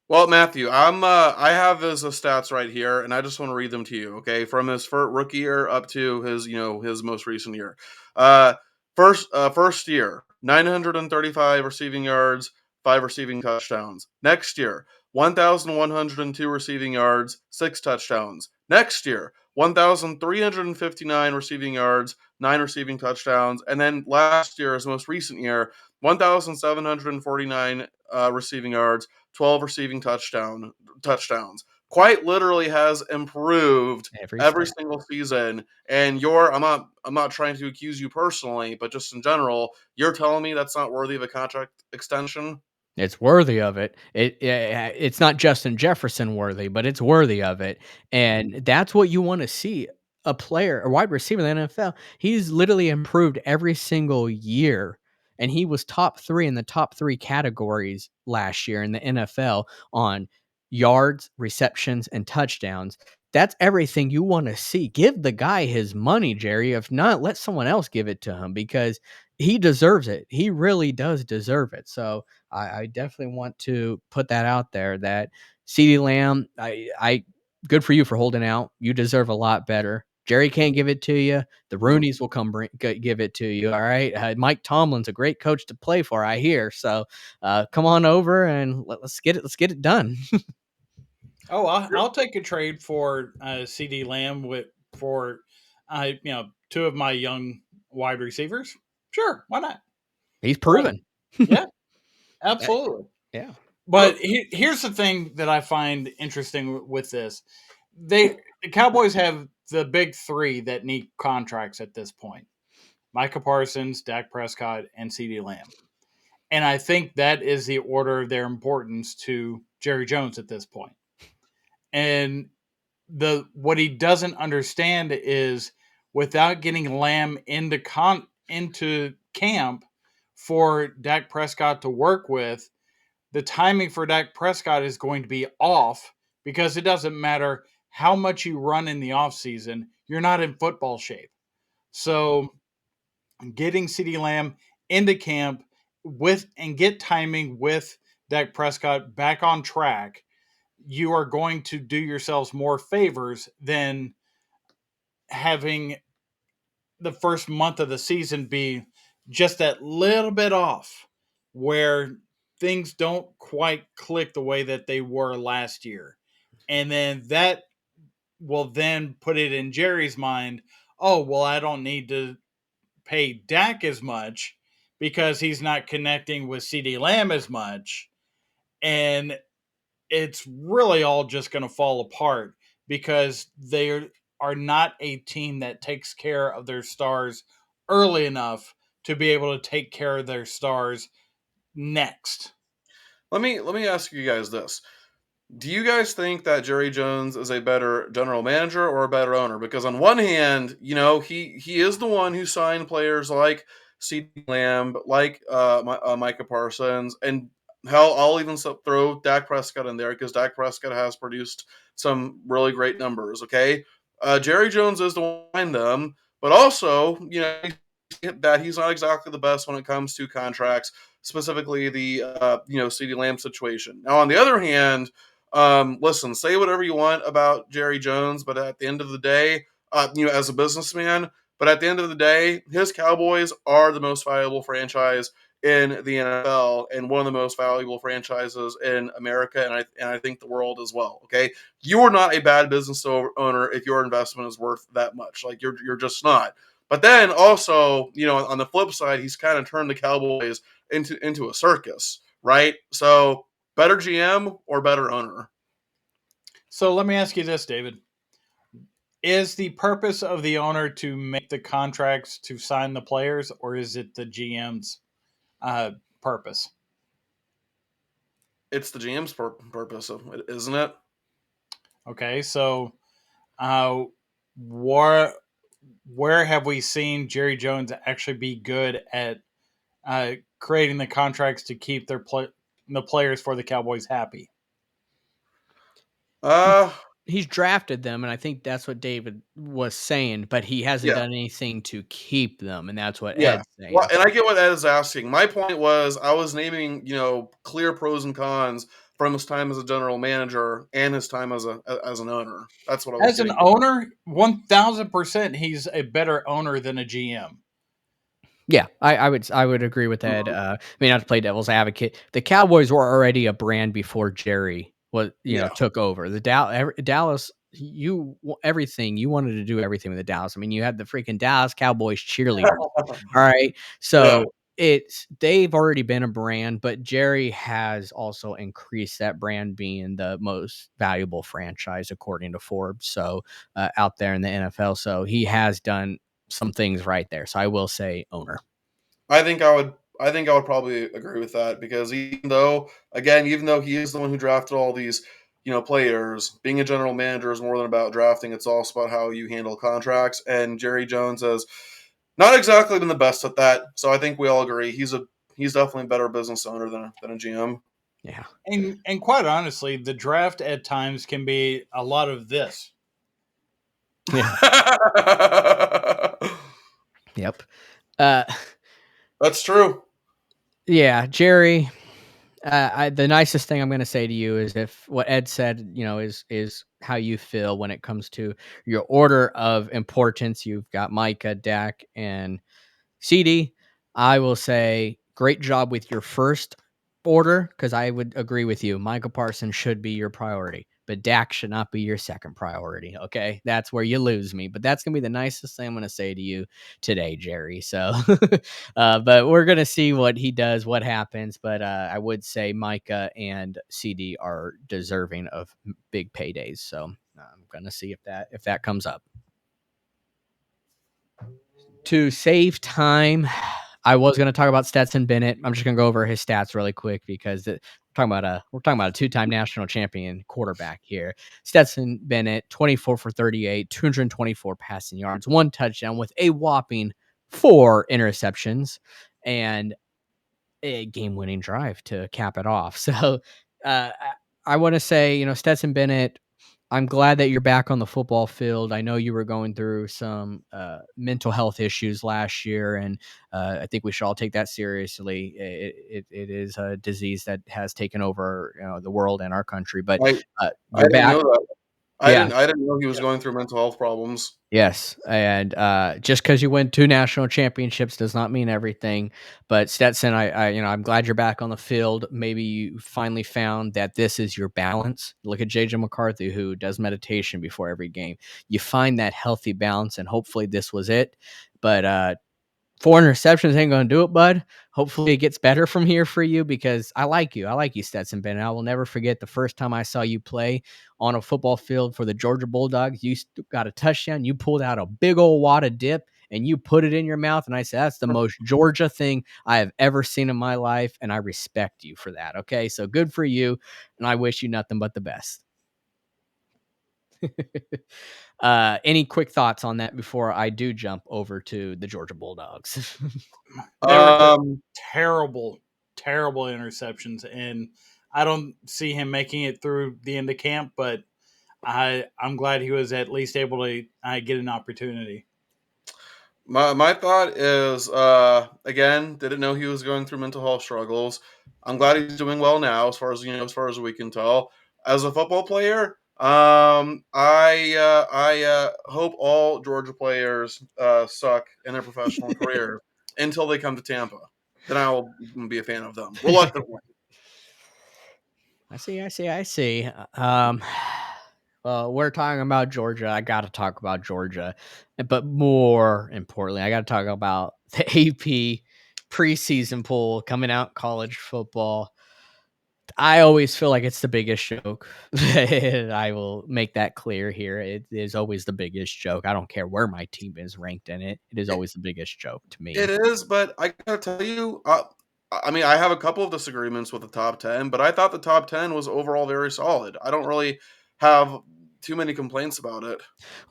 Well, Matthew, I have his stats right here, and I just want to read them to you. Okay, from his rookie year up to his his most recent year. Uh, first year, 935 receiving yards, 5 receiving touchdowns. Next year, 1,102 receiving yards, 6 touchdowns. Next year, 1,359 receiving yards, 9 receiving touchdowns, and then last year, his most recent year, 1,749 receiving yards, 12 receiving touchdowns. Quite literally has improved
Every
every
stat.
single season. And I'm not trying to accuse you personally, but just in general, you're telling me that's not worthy of a contract extension?
It's worthy of it. It's not Justin Jefferson worthy, but it's worthy of it, and that's what you wanna see, a player, a wide receiver in the NFL. He's literally improved every single year, and he was top 3 in the top 3 categories last year in the NFL on yards, receptions, and touchdowns. That's everything you wanna see. Give the guy his money, Jerry. If not, let someone else give it to him because he deserves it. He really does deserve it. So I definitely want to put that out there that CeeDee Lamb, I good for you for holding out. You deserve a lot better. Jerry can't give it to you. The Roonies will come give it to you. All right. Mike Tomlin's a great coach to play for, I hear. So come on over and let's get it. Let's get it done.
Oh, I'll take a trade for CD Lamb for two of my young wide receivers. Sure, why not?
He's
Right?
proven.
Yeah,
Uh,
absolutely.
yeah.
But here's the thing that I find interesting with this: the Cowboys have the big three that need contracts at this point: Micah Parsons, Dak Prescott, and CD Lamb. And I think that is the order of their importance to Jerry Jones at this point. And the what he doesn't understand is without getting Lamb into camp for Dak Prescott to work with, the timing for Dak Prescott is going to be off because it doesn't matter how much you run in the offseason, you're not in football shape. So getting CeeDee Lamb into camp with and get timing with Dak Prescott back on track, you are going to do yourselves more favors than having the first month of the season be just that little bit off where things don't quite click the way that they were last year. And then that will then put it in Jerry's mind, oh, well, I don't need to pay Dak as much because he's not connecting with CD Lamb as much. And it's really all just going to fall apart because they are not a team that takes care of their stars early enough to be able to take care of their stars next.
Let me ask you guys this. Do you guys think that Jerry Jones is a better general manager or a better owner? Because on one hand, he is the one who signed players like CeeDee Lamb, like Micah Parsons, and hell, I'll even throw Dak Prescott in there because Dak Prescott has produced some really great numbers. Okay, Jerry Jones is the one behind them, but also that he's not exactly the best when it comes to contracts, specifically the CeeDee Lamb situation. Now, on the other hand, listen, say whatever you want about Jerry Jones, but at the end of the day, as a businessman, but at the end of the day, his Cowboys are the most valuable franchise in the NFL and one of the most valuable franchises in America, and I think the world as well. Okay, you are not a bad business owner if your investment is worth that much. Like you're just not. But then also, on the flip side, he's kind of turned the Cowboys into a circus, right? So better GM or better owner?
So let me ask you this, David. Is the purpose of the owner to make the contracts to sign the players, or is it the GM's purpose?
It's the GM's purpose, isn't it?
Okay, so uh, where where have we seen Jerry Jones actually be good at creating the contracts to keep the players for the Cowboys happy?
Uh,
He's drafted them, and I think that's what David was saying, but he hasn't
yeah,
done anything to keep them, and that's what
yeah.
Ed's
Well,
saying.
and I get what Ed is asking. My point was I was naming, clear pros and cons from his time as a general manager and his time as an owner. That's what I was
As an
getting.
owner, 1,000%, he's a better owner than a GM.
Yeah, I would agree with Ed.
Mhm.
I mean, not to play devil's advocate, the Cowboys were already a brand before Jerry
Yeah.
took over. Dallas, everything you wanted to do everything with the Dallas. I mean, you had the freaking Dallas Cowboys cheerleaders. All right,
Yeah.
so they've already been a brand, but Jerry has also increased that brand being the most valuable franchise according to Forbes. So out there in the NFL, so he has done some things right there. So I will say owner.
I think I would probably agree with that because even though he is the one who drafted all these, players, being a general manager is more than about drafting. It's also about how you handle contracts. And Jerry Jones has not exactly been the best at that. So I think we all agree he's definitely a better business owner than a GM.
Yeah.
And quite honestly, the draft at times can be a lot of this.
Yeah. Yep. Uh,
That's true.
yeah, Jerry. The nicest thing I'm going to say to you is if what Ed said, is how you feel when it comes to your order of importance. You've got Micah, Dak, and CD, I will say great job with your first order because I would agree with you. Michael Parsons should be your priority, but Dak should not be your second priority. Okay. That's where you lose me, but that's going to be the nicest thing I'm going to say to you today, Jerry. So, but we're going to see what he does, what happens. But I would say Micah and CD are deserving of big paydays. So I'm going to see if that comes up. To save time, I was going to talk about Stetson Bennett. I'm just going to go over his stats really quick because we're talking about a two-time national champion quarterback here. Stetson Bennett, 24 for 38, 224 passing yards, one touchdown with a whopping 4 interceptions and a game-winning drive to cap it off. So, I want to say, Stetson Bennett, I'm glad that you're back on the football field. I know you were going through some mental health issues last year, and I think we should all take that seriously. It is a disease that has taken over the world and our country, but
I I
you're
didn't
back.
know that.
Yeah.
I didn't know he was going through mental health problems.
Yes, and, just because you win 2 national championships does not mean everything, but Stetson, I'm glad you're back on the field. Maybe you finally found that this is your balance. Look at JJ McCarthy, who does meditation before every game. You find that healthy balance, and hopefully this was it, but, 4 interceptions ain't gonna do it, bud. Hopefully, it gets better from here for you because I like you. I like you, Stetson Bennett. I will never forget the first time I saw you play on a football field for the Georgia Bulldogs. You got a touchdown. You pulled out a big old wad of dip and you put it in your mouth. And I said, that's the most Georgia thing I have ever seen in my life. And I respect you for that. Okay. So good for you. And I wish you nothing but the best. Any quick thoughts on that before I do jump over to the Georgia Bulldogs?
They were just
Um,
terrible, terrible interceptions, and I don't see him making it through the end of camp. But I'm glad he was at least able to get an opportunity.
my thought is again, didn't know he was going through mental health struggles. I'm glad he's doing well now, as far as we can tell. As a football player, I hope all Georgia players suck in their professional career until they come to Tampa. Then I'll be a fan of them reluctantly.
I see. Well, we're talking about Georgia. I got to talk about Georgia, but more importantly, I got to talk about the AP preseason poll coming out in college football. I always feel like it's the biggest joke. I will make that clear here. It is always the biggest joke. I don't care where my team is ranked in it. It is always the biggest joke to
It
me.
is, but I gotta tell you, I mean, I have a couple of disagreements with the top 10, but I thought the top 10 was overall very solid. I don't really have too many complaints about it.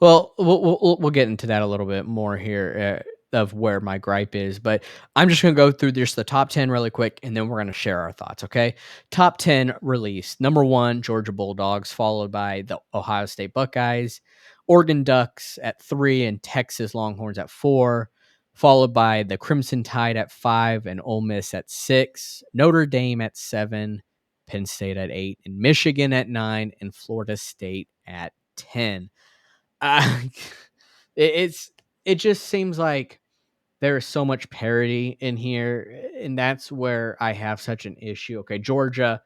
Well, we'll get into that a little bit more here of where my gripe is, but I'm just gonna go through just the top 10 really quick, and then we're gonna share our thoughts. Okay, top 10 release: number one, Georgia Bulldogs, followed by the Ohio State Buckeyes, Oregon Ducks at 3, and Texas Longhorns at 4. Followed by the Crimson Tide at 5 and Ole Miss at 6, Notre Dame at 7, Penn State at 8, and Michigan at 9, and Florida State at 10. Uh, it's it just seems like there is so much parity in here, and that's where I have such an issue. Okay, Georgia,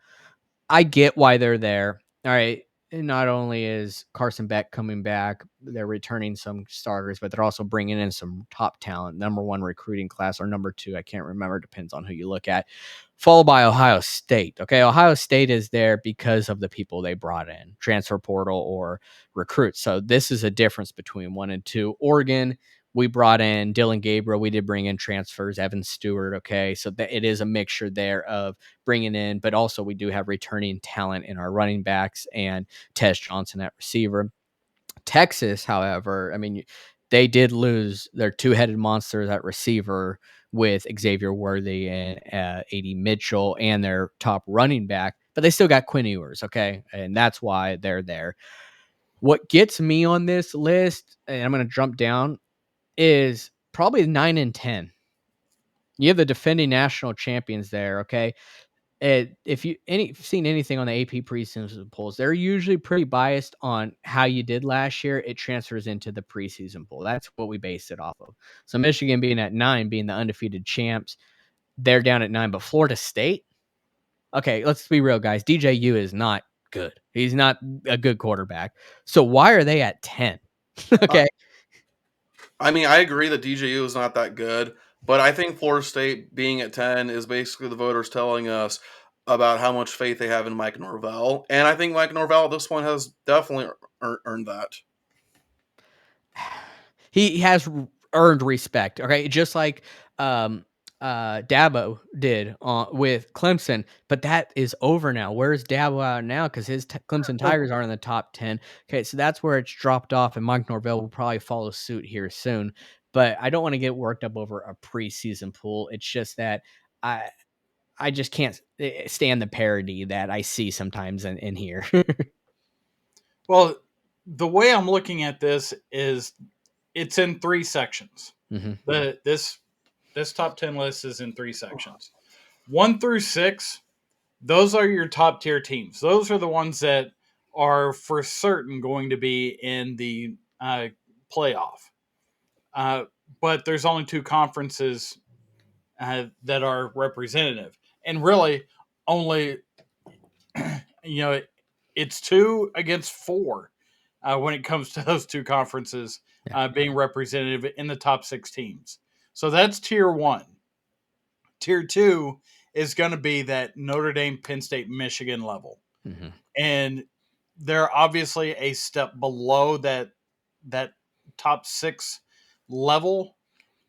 I get why they're there. All right. And not only is Carson Beck coming back, they're returning some starters, but they're also bringing in some top talent. Number one recruiting class or number two, I can't remember. Depends on who you look at. Followed by Ohio State. Okay. Ohio State is there because of the people they brought in, transfer portal or recruits. So this is a difference between 1 and 2. Oregon, we brought in Dylan Gabriel. We did bring in transfers, Evan Stewart. Okay. So that it is a mixture there of bringing in, but also we do have returning talent in our running backs and Tez Johnson at receiver. Texas, however, I mean, they did lose their two-headed monsters at receiver with Xavier Worthy and A.D. Mitchell and their top running back, but they still got Quinn Ewers, okay? And that's why they're there. What gets me on this list, and I'm going to jump down, is probably 9 and 10. You have the defending national champions there, okay? If you've seen anything on the AP preseason polls, they're usually pretty biased on how you did last year. It transfers into the preseason poll. That's what we base it off of. So Michigan being at 9, being the undefeated champs, they're down at 9. But Florida State, okay, let's be real, guys. DJU is not good. He's not a good quarterback. So why are they at 10?
Uh,
Okay.
I mean, I agree that DJU is not that good, but I think Florida State being at 10 is basically the voters telling us about how much faith they have in Mike Norvell. And I think Mike Norvell at this point has definitely earned that.
He has earned respect. Okay, just like Dabo did with Clemson, but that is over now. Where's Dabo out now? Because his Clemson Tigers are in the top 10. Okay, so that's where it's dropped off, and Mike Norvell will probably follow suit here soon. But I don't want to get worked up over a preseason pool. It's just that I I just can't stand the parody that I see sometimes in here.
Well, the way I'm looking at this is it's in 3 sections.
hmm
The this top 10 list is in 3 sections. 1 through 6, those are your top tier teams. Those are the ones that are for certain going to be in the playoff. Uh, but there's only two conferences that are representative, and really only you know it's 2 against 4 when it comes to those two conferences
Yeah.
being representative in the top 6 teams. So that's tier one. Tier two is going to be that Notre Dame, Penn State, Michigan level,
Mhm.
and they're obviously a step below that top 6 level.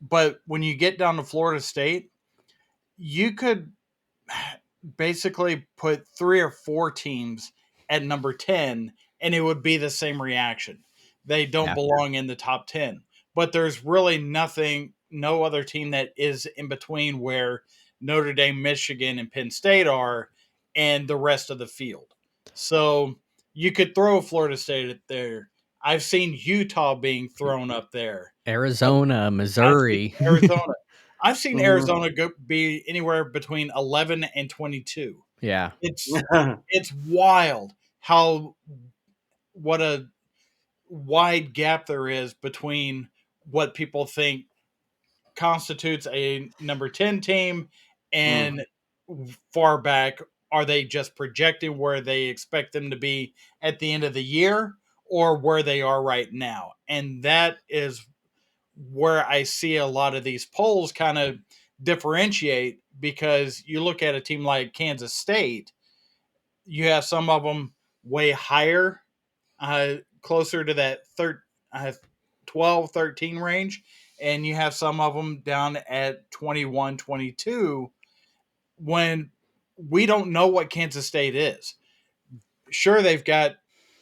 But when you get down to Florida State, you could basically put 3 or 4 teams at number 10 and it would be the same reaction. They don't
Yeah.
belong in the top 10. But there's really no other team that is in between where Notre Dame, Michigan, and Penn State are and the rest of the field. So you could throw Florida State there. I've seen Utah being thrown up there.
Arizona,
I've seen
Missouri.
Arizona. I've seen
Mhm.
Arizona be anywhere between 11 and 22.
Yeah.
It's wild how what a wide gap there is between what people think constitutes a number 10 team
Mm.
and far back are they just projecting where they expect them to be at the end of the year or where they are right now. And that is where I see a lot of these polls kind of differentiate because you look at a team like Kansas State, you have some of them way higher, closer to that 12, 13 range, and you have some of them down at 21, 22 when we don't know what Kansas State is. Sure, they've got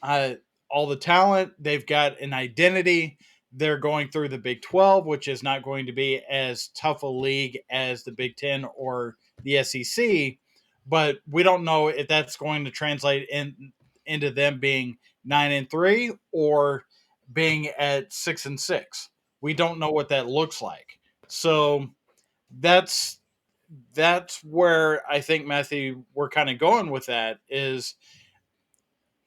uh, all the talent, they've got an identity. They're going through the Big 12, which is not going to be as tough a league as the Big 10 or the SEC, but we don't know if that's going to translate into them being 9-3 or being at 6-6. We don't know what that looks like. So that's where I think, Matthew, we're kind of going with that is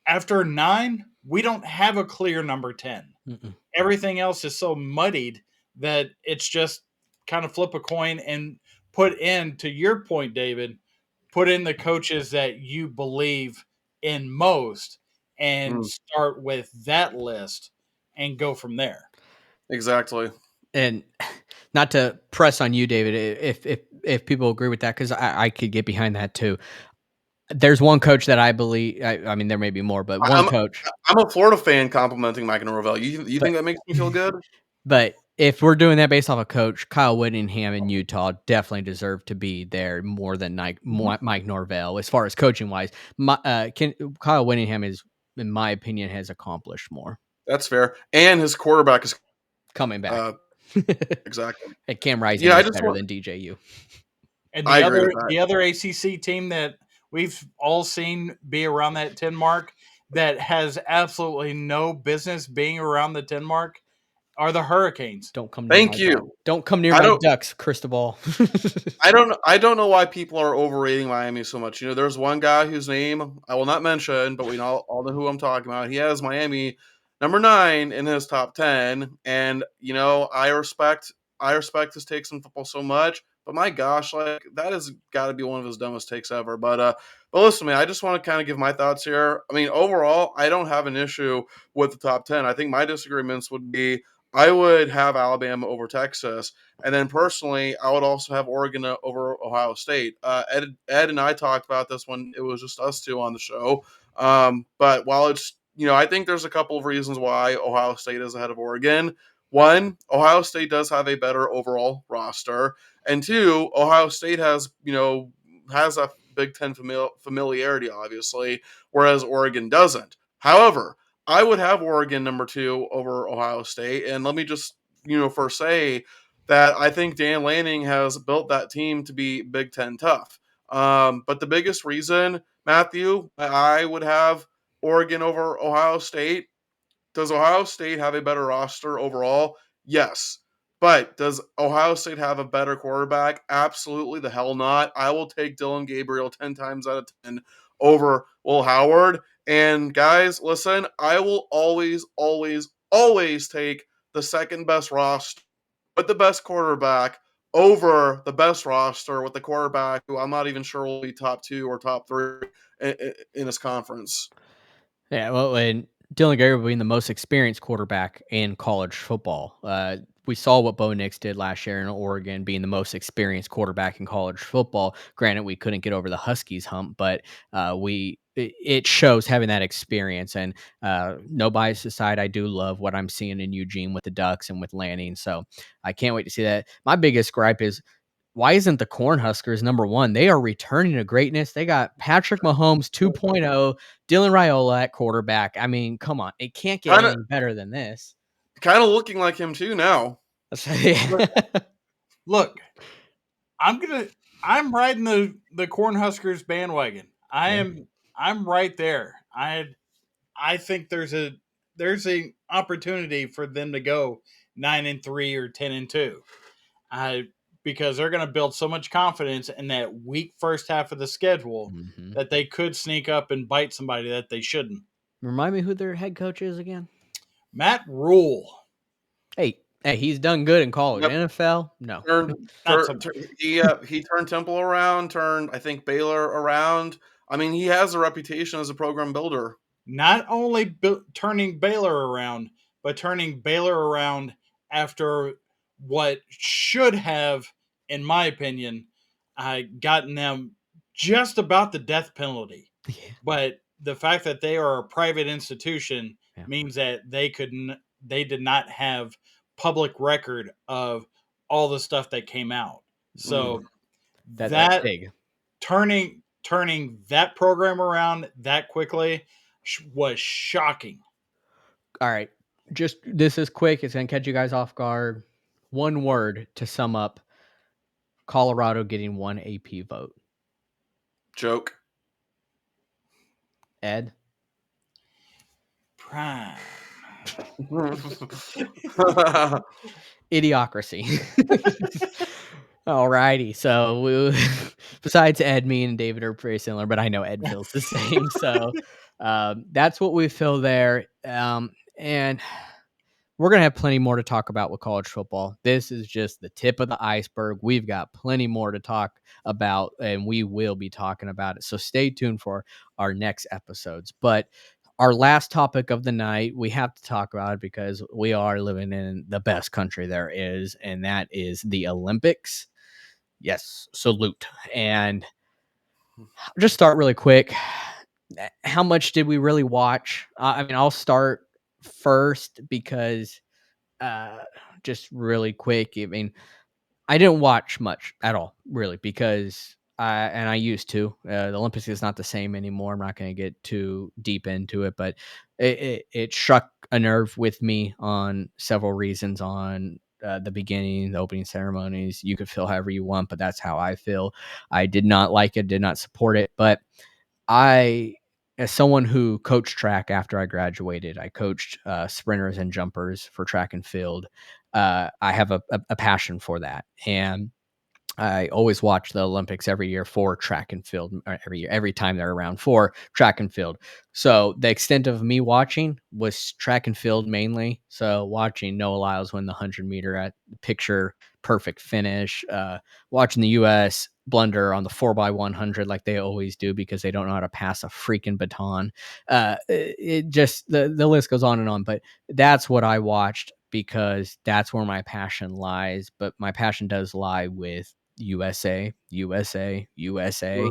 after 9, we don't have a clear number 10.
Mm-mm.
Everything else is so muddied that it's just kind of flip a coin and put in, to your point, David, put in the coaches that you believe in most and
Mm.
start with that list and go from there.
Exactly.
And not to press on you, David, if people agree with that, because I could get behind that too. There's one coach that I believe. I mean, there may be more, but one
I'm
coach.
I'm a Florida fan complimenting Mike Norvell. You
But
think that makes me feel good?
but if we're doing that based off a coach, Kyle Whittingham in Utah definitely deserve to be there more than
Mhm.
Mike Norvell as far as coaching wise. Kyle Whittingham is, in my opinion, has accomplished more
That's fair. And his quarterback is
coming back.
exactly.
And Cam Rising
Yeah, I
is
just
better
want
than DJU.
And
I agree with that.
the other ACC team that we've all seen be around that 10 mark that has absolutely no business being around the 10 mark are the Hurricanes.
Don't come near
Thank
my
you.
don't come near
I
my
don't
ducks, Cristobal.
I don't know why people are overrating Miami so much. You know, there's one guy whose name I will not mention, but we all know who I'm talking about. He has Miami number 9 in his top 10, and you know, I respect his takes on football so much, but my gosh, like that has got to be one of his dumbest takes ever. But listen, man, I just want to kind of give my thoughts here. I mean, overall, I don't have an issue with the top 10. I think my disagreements would be I would have Alabama over Texas. And then personally, I would also have Oregon over Ohio State. Ed and I talked about this when it was just us two on the show. But while it's, you know, I think there's a couple of reasons why Ohio State is ahead of Oregon. One, Ohio State does have a better overall roster. And two, Ohio State has, you know, has a Big Ten familiarity, obviously, whereas Oregon doesn't. However, I would have Oregon number 2 over Ohio State. And let me just, you know, first say that I think Dan Lanning has built that team to be Big Ten tough. But the biggest reason, Matthew, I would have Oregon over Ohio State. Does Ohio State have a better roster overall? Yes. But does Ohio State have a better quarterback? Absolutely the hell not. I will take Dylan Gabriel 10 times out of 10 over Will Howard. And guys, listen, I will always, always, always take the second best roster with the best quarterback over the best roster with the quarterback who I'm not even sure will be top 2 or top 3 in his conference.
Yeah, well, and Dylan Gabriel being the most experienced quarterback in college football. We saw what Bo Nix did last year in Oregon, being the most experienced quarterback in college football. Granted, we couldn't get over the Huskies hump, but it shows having that experience. And no bias aside, I do love what I'm seeing in Eugene with the Ducks and with Lanning. So I can't wait to see that. My biggest gripe is, why isn't the Cornhuskers number one? They are returning to greatness. They got Patrick Mahomes 2.0, Dylan Raiola at quarterback. I mean, come on. It can't get
Kind of
any better than this.
looking like him too now.
Yeah.
Look, I'm riding the Cornhuskers bandwagon. I'm right there. I think there's a opportunity for them to go 9-3 or 10-2. I Because they're going to build so much confidence in that weak first half of the schedule
Mhm.
that they could sneak up and bite somebody that they shouldn't.
Remind me who their head coach is again?
Matt Rule,
Hey, he's done good in college.
Yep.
NFL? No.
not so
He turned Temple around, turned I think Baylor around. I mean, he has a reputation as a program builder.
not only turning Baylor around, but turning Baylor around after what should have, in my opinion, gotten them just about the death penalty.
Yeah.
But the fact that they are a private institution
Yeah.
means that they did not have public record of all the stuff that came out.
Mm.
So
That's
that
big.
turning that program around that quickly was shocking.
All right. Just this is quick. It's going to catch you guys off guard. One word to sum up Colorado getting one AP vote.
Joke.
Ed?
Prime.
Idiocracy. All righty. So besides Ed, me and David are pretty similar, but I know Ed feels the same. So that's what we feel there. And we're going to have plenty more to talk about with college football. This is just the tip of the iceberg. We've got plenty more to talk about, and we will be talking about it. So stay tuned for our next episodes. But our last topic of the night, we have to talk about it because we are living in the best country there is, and that is the Olympics. Yes, salute. And I'll just start really quick. How much did we really watch? I mean, I'll start first because uh, just really quick. I mean, I didn't watch much at all, really, because I used to. The Olympics is not the same anymore. I'm not going to get too deep into it, but it struck a nerve with me on several reasons. On the beginning, the opening ceremonies, you could feel however you want, but that's how I feel. I did not like it, did not support it, but I, as someone who coached track after I graduated, I coached sprinters and jumpers for track and field. I have a passion for that, and I always watch the Olympics every year for track and field. Every year, every time they're around for track and field. So the extent of me watching was track and field mainly. So watching Noah Lyles win the 100 meter at picture perfect finish. Watching the U.S. blunder on the 4x100 like they always do because they don't know how to pass a freaking baton. It just the list goes on and on. But that's what I watched because that's where my passion lies. But my passion does lie with USA, USA, USA,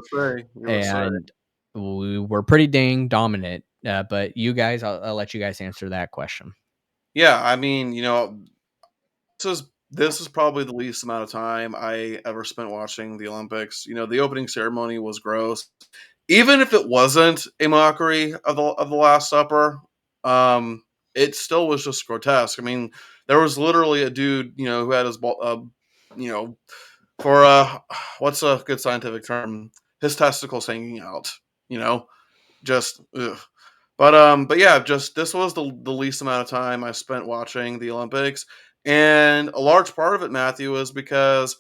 USA.
and we were pretty dang dominant. But you guys, I'll let you guys answer that question.
Yeah, I mean, this is probably the least amount of time I ever spent watching the Olympics. The opening ceremony was gross. Even if it wasn't a mockery of the Last Supper, it still was just grotesque. I mean, there was literally a dude, who had his you know, for what's a good scientific term? His testicles hanging out. You know, just ugh. But yeah, just this was the least amount of time I spent watching the Olympics, and a large part of it, Matthew, is because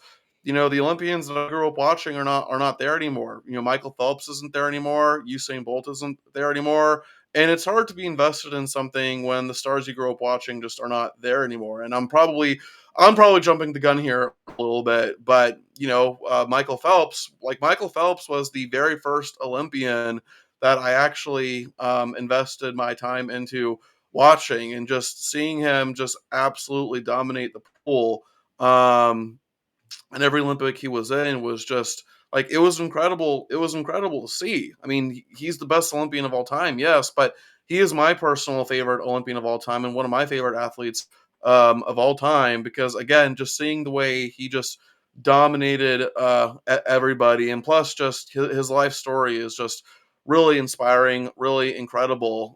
the Olympians that I grew up watching are not there anymore. Michael Phelps isn't there anymore. Usain Bolt isn't there anymore. And it's hard to be invested in something when the stars you grew up watching just are not there anymore. And I'm probably jumping the gun here a little bit, but Michael Phelps was the very first Olympian that I actually invested my time into watching, and just seeing him just absolutely dominate the pool. And every Olympic he was in was just like, it was incredible. It was incredible to see. I mean, he's the best Olympian of all time, yes, but he is my personal favorite Olympian of all time and one of my favorite athletes of all time, because again, just seeing the way he just dominated everybody, and plus just his life story is just really inspiring, really incredible.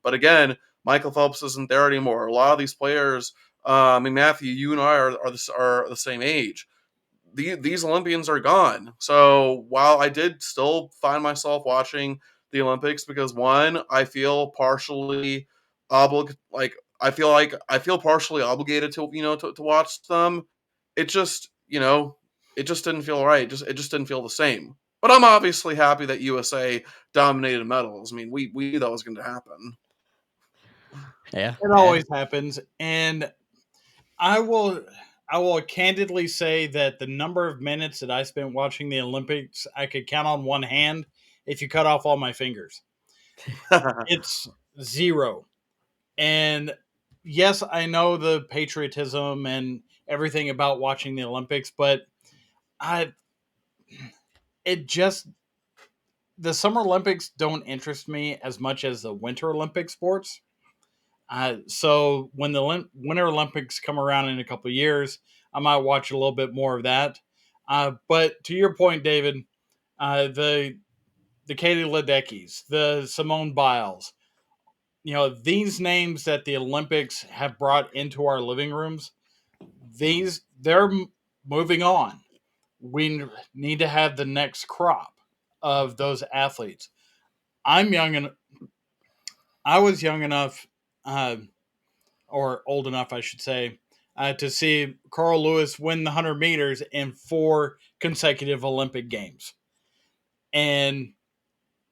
But again, Michael Phelps isn't there anymore. A lot of these players, I mean, Matthew, you and I are the same age. These Olympians are gone. So while I did still find myself watching the Olympics, because one, I feel partially I feel partially obligated to watch them. It just it just didn't feel right. It just didn't feel the same. But I'm obviously happy that USA dominated medals. I mean, we knew that was going to happen.
Yeah,
It
yeah.
always happens, and I will I will candidly say that the number of minutes that I spent watching the Olympics, I could count on one hand if you cut off all my fingers. It's zero. And yes, I know the patriotism and everything about watching the Olympics, but I it just the Summer Olympics don't interest me as much as the Winter Olympic sports. So when the Winter Olympics come around in a couple of years, I might watch a little bit more of that. But to your point, David, the Katie Ledeckis, the Simone Biles, these names that the Olympics have brought into our living rooms, they're moving on. We need to have the next crop of those athletes. I'm young and I was young enough, uh, or old enough, I should say, to see Carl Lewis win the 100 meters in 4 consecutive Olympic Games, and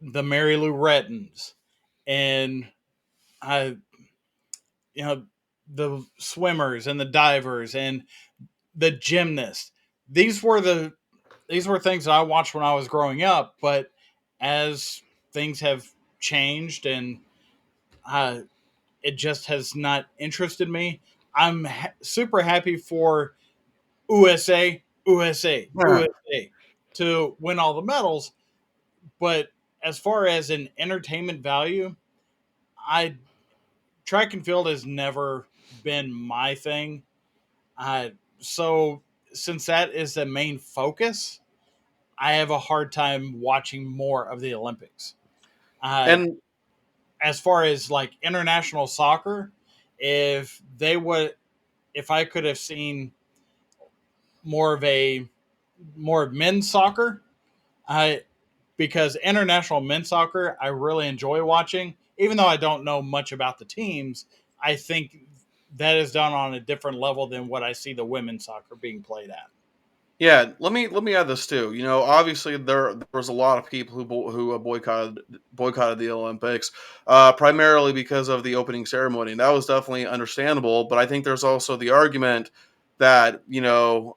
the Mary Lou Rettons, and I, you know, the swimmers and the divers and the gymnasts. These were the these were things that I watched when I was growing up, but as things have changed and uh, it just has not interested me. I'm super happy for USA, USA,
Yeah.
USA to win all the medals, but as far as an entertainment value, I track and field has never been my thing. Uh, so since that is the main focus, I have a hard time watching more of the Olympics. Uh,
And
as far as like international soccer, if they would, if I could have seen more of a more of men's soccer, I because international men's soccer I really enjoy watching, even though I don't know much about the teams. I think that is done on a different level than what I see the women's soccer being played at.
yeah, let me add this too. Obviously there was a lot of people who boycotted the Olympics, primarily because of the opening ceremony. And that was definitely understandable. But I think there's also the argument that the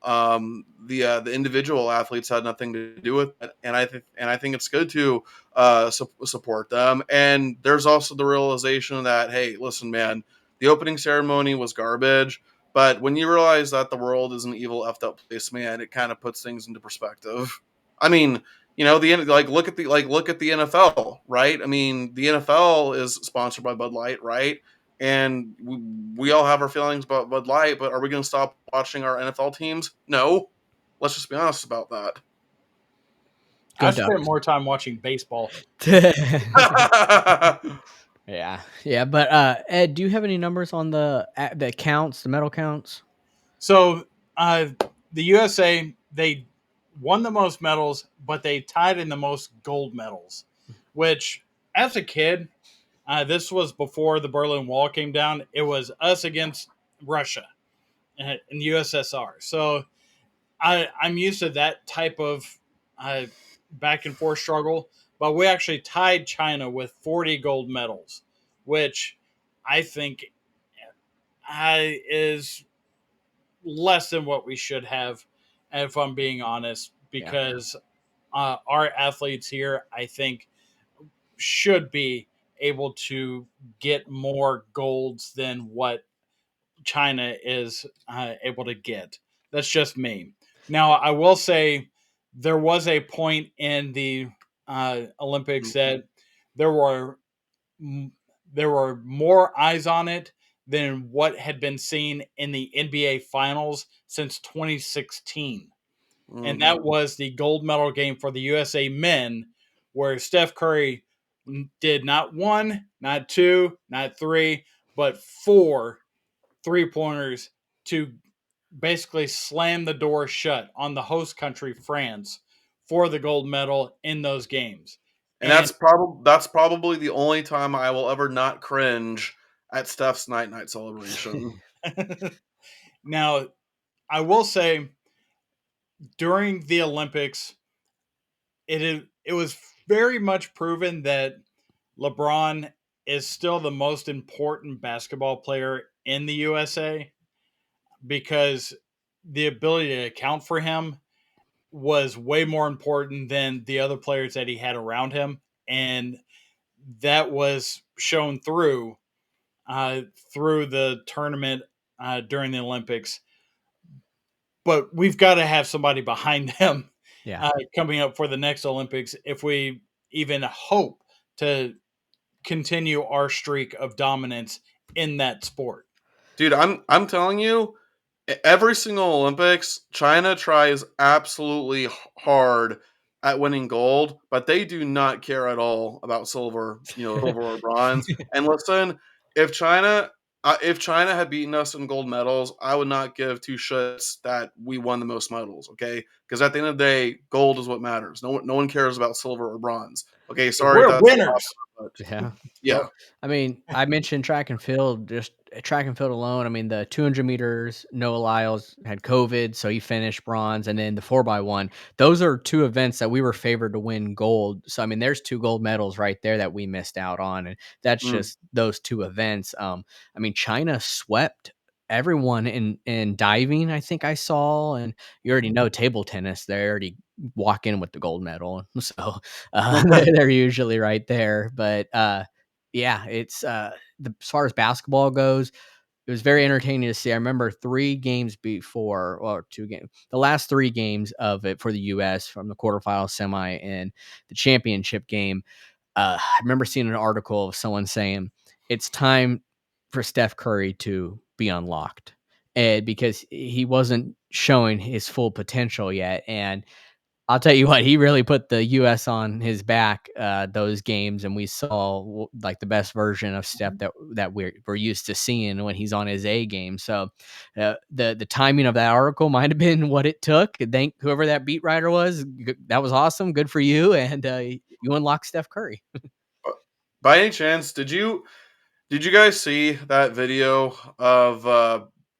individual athletes had nothing to do with it, and I think it's good to support them. And there's also the realization that, hey, listen, man, the opening ceremony was garbage, but when you realize that the world is an evil, effed up place, man, it kind of puts things into perspective. I mean, look at the NFL, right? I mean, the NFL is sponsored by Bud Light, right? And we all have our feelings about Bud Light, but are we going to stop watching our NFL teams? No. Let's just be honest about that.
Go
I've spent
Ducks.
more time watching baseball.
Yeah, yeah, but, Ed, do you have any numbers on the counts, the medal counts?
So the USA, they won the most medals, but they tied in the most gold medals. Which, as a kid, this was before the Berlin Wall came down. It was us against Russia in the USSR. So I'm used to that type of back and forth struggle, but we actually tied China with 40 gold medals, which I think is less than what we should have, if I'm being honest,
Yeah.
because our athletes here, I think, should be able to get more golds than what China is able to get. That's just me. Now, I will say there was a point in the Olympics that there were there were more eyes on it than what had been seen in the NBA Finals since 2016. And
Mm.
that was the gold medal game for the USA men, where Steph Curry did not one, not two, not three, but four 3 pointers to basically slam the door shut on the host country, France, for the gold medal in those games.
And
And
that's probably the only time I will ever not cringe at Steph's night celebration.
now, I will say during the Olympics, it was very much proven that LeBron is still the most important basketball player in the USA because the ability to account for him was way more important than the other players that he had around him. And that was shown uh, through the tournament during the Olympics. But we've got to have somebody behind them
Yeah.
coming up for the next Olympics if we even hope to continue our streak of dominance in that sport.
Dude, I'm telling you, every single Olympics, China tries absolutely hard at winning gold, but they do not care at all about silver, silver or bronze. And listen, if China if China had beaten us in gold medals, I would not give two shits that we won the most medals, okay? Because at the end of the day, gold is what matters. No one cares about silver or bronze. Okay, sorry if
We're
that's
winners.
but
Yeah.
yeah.
Well, I mean, I mentioned track and field, just track and field alone. I mean, the 200 meters, Noah Lyles had COVID, so he finished bronze. And then the 4x1, those are two events that we were favored to win gold. So, I mean, there's two gold medals right there that we missed out on. And that's
Mm.
just those two events. I mean, China swept everyone in diving, I think I saw. And you already know table tennis, they already walk in with the gold medal. So, they're usually right there. But, yeah, it's as far as basketball goes, it was very entertaining to see. I remember 3 games before, or 2 games, the last 3 games of it for the US from the quarterfinal, semi, and the championship game. I remember seeing an article of someone saying it's time for Steph Curry to be unlocked, and because he wasn't showing his full potential yet. And I'll tell you what, he really put the US on his back, those games, and we saw like the best version of Steph that we're used to seeing when he's on his A game. So, the timing of that article might have been what it took. Thank whoever that beat writer was. That was awesome. Good for you, and you unlocked Steph Curry.
By any chance, did you guys see that video of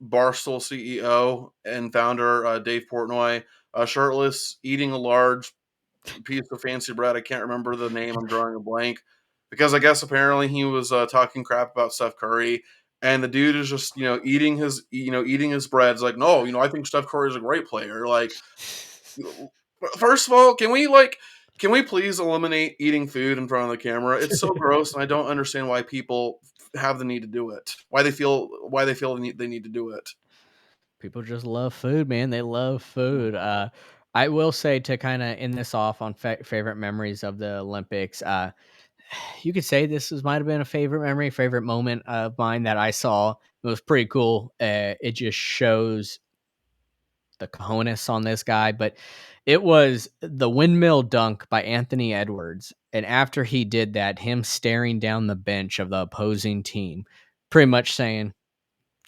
Barstool CEO and founder Dave Portnoy shirtless eating a large piece of fancy bread? I can't remember the name. I'm drawing a blank because I guess apparently he was talking crap about Steph Curry, and the dude is just eating his bread. It's like, no, I think Steph Curry is a great player. Like, first of all, can we please eliminate eating food in front of the camera? It's so gross, and I don't understand why people have the need to do it. Why they feel they need to do it.
People just love food, man. They love food. I will say, to kind of end this off on favorite memories of the Olympics. You could say this might have been a favorite memory, favorite moment of mine that I saw. It was pretty cool. It just shows the cojones on this guy, but it was the windmill dunk by Anthony Edwards. And after he did that, him staring down the bench of the opposing team, pretty much saying,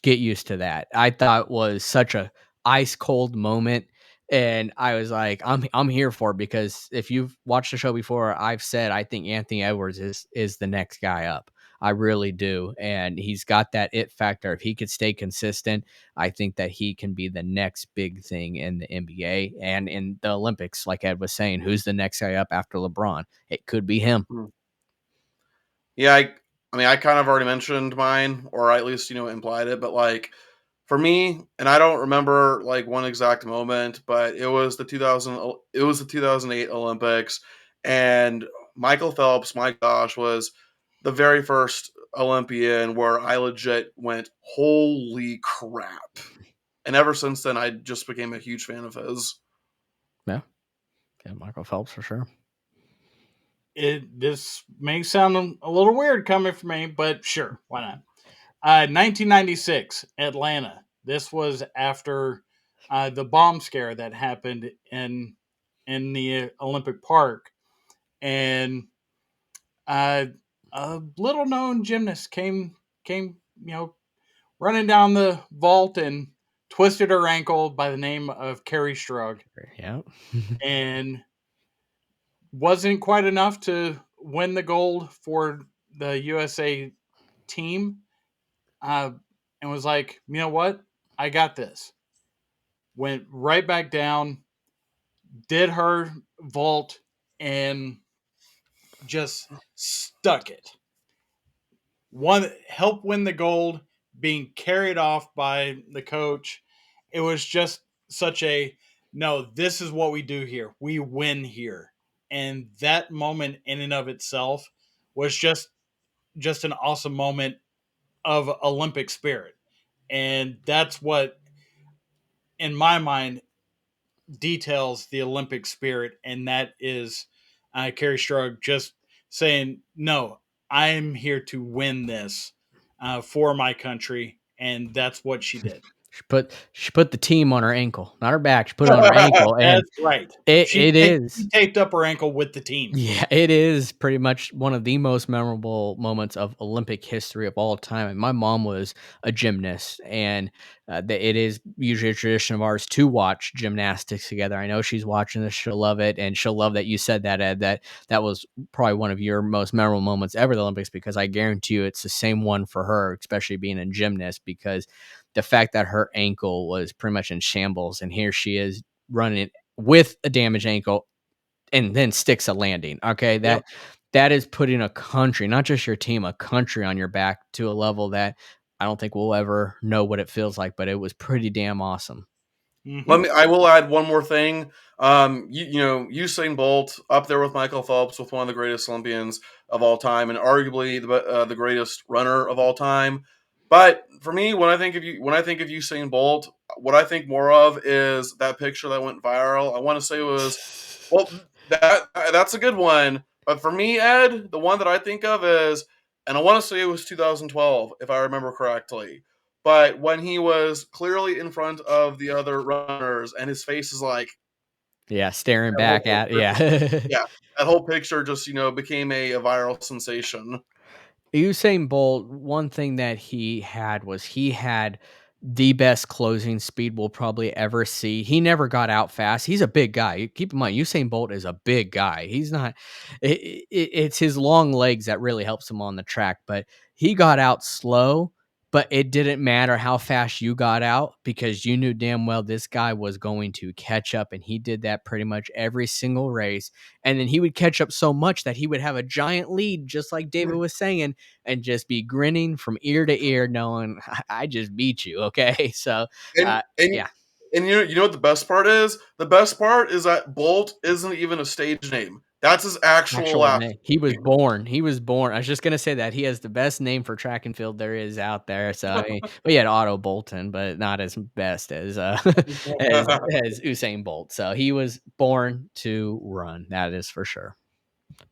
get used to that. I thought was such a ice cold moment. And I was like, I'm here for it, because if you've watched the show before, I've said I think Anthony Edwards is the next guy up. I really do. And he's got that it factor. If he could stay consistent, I think that he can be the next big thing in the NBA and in the Olympics. Like Ed was saying, who's the next guy up after LeBron? It could be him.
Yeah, I mean, I kind of already mentioned mine, or at least implied it. But like for me, and I don't remember like one exact moment, but it was the 2008 Olympics, and Michael Phelps, my gosh, was the very first Olympian where I legit went, holy crap! And ever since then, I just became a huge fan of his.
Yeah. Yeah, Michael Phelps for sure.
This may sound a little weird coming from me, but sure, why not? 1996, Atlanta. This was after the bomb scare that happened in the Olympic Park, and uh, a little known gymnast came running down the vault and twisted her ankle by the name of Carrie Strug,
Yeah.
and wasn't quite enough to win the gold for the USA team. Uh, and was like, you know what? I got this. Went right back down, did her vault, and just stuck it. One helped win the gold, being carried off by the coach. It was just such a no, this is what we do here. We win here. And that moment in and of itself was just an awesome moment of Olympic spirit. And that's what in my mind details the Olympic spirit, and that is Carrie Strug just saying, "No, I'm here to win this for my country," and that's what she did.
She put the team on her ankle, not her back. She put it on her ankle, and
That's right.
it
She
is.
taped up her ankle with the team.
Yeah, it is pretty much one of the most memorable moments of Olympic history of all time. And my mom was a gymnast, and it is usually a tradition of ours to watch gymnastics together. I know she's watching this; she'll love it, and she'll love that you said that, Ed. That was probably one of your most memorable moments ever at the Olympics, because I guarantee you it's the same one for her, especially being a gymnast, because the fact that her ankle was pretty much in shambles, and here she is running with a damaged ankle and then sticks a landing. Okay,
Yep.
that is putting a country, not just your team, a country on your back to a level that I don't think we'll ever know what it feels like, but it was pretty damn awesome.
Mm-hmm.
I will add one more thing. Usain Bolt up there with Michael Phelps, with one of the greatest Olympians of all time, and arguably the greatest runner of all time. But for me, when I think of Usain Bolt, what I think more of is that picture that went viral. I want to say it was, well, that's a good one. But for me, Ed, the one that I think of is, and I want to say it was 2012, if I remember correctly. But when he was clearly in front of the other runners, and his face is like,
Yeah, staring
that whole
back at
picture just,
yeah.
yeah, that whole picture just became a viral sensation.
Usain Bolt, one thing that he had was he had the best closing speed we'll probably ever see. He never got out fast. He's a big guy. Keep in mind, Usain Bolt is a big guy. He's not. It's his long legs that really helps him on the track. But he got out slow. But it didn't matter how fast you got out, because you knew damn well this guy was going to catch up, and he did that pretty much every single race. And then he would catch up so much that he would have a giant lead, just like David was saying, and just be grinning from ear to ear, knowing I just beat you. Okay, so
And
uh,
and
yeah,
and you know what the best part is? The best part is that Bolt isn't even a stage name. That's his actual
actual
last
name. He was
name.
born. He was born. I was just gonna say that he has the best name for track and field there is out there. So I mean, we had Otto Bolton, but not as best as as Usain Bolt. So he was born to run. That is for sure.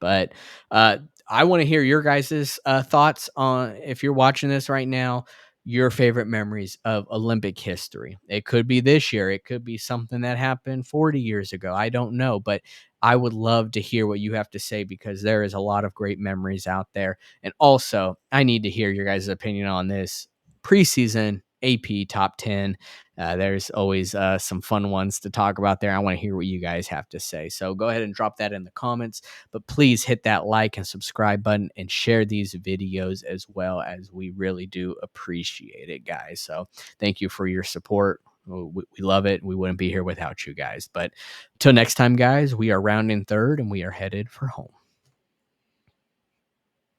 But uh, I want to hear your guys' thoughts on, if you're watching this right now, your favorite memories of Olympic history. It could be this year, it could be something that happened 40 years ago. I don't know, but I would love to hear what you have to say, because there is a lot of great memories out there. And also, I need to hear your guys' opinion on this preseason AP top 10. There's always some fun ones to talk about there. I want to hear what you guys have to say. So go ahead and drop that in the comments. But please hit that like and subscribe button and share these videos as well, as we really do appreciate it, guys. So thank you for your support. We love it. We wouldn't be here without you guys. But till next time, guys, we are rounding third and we are headed for home.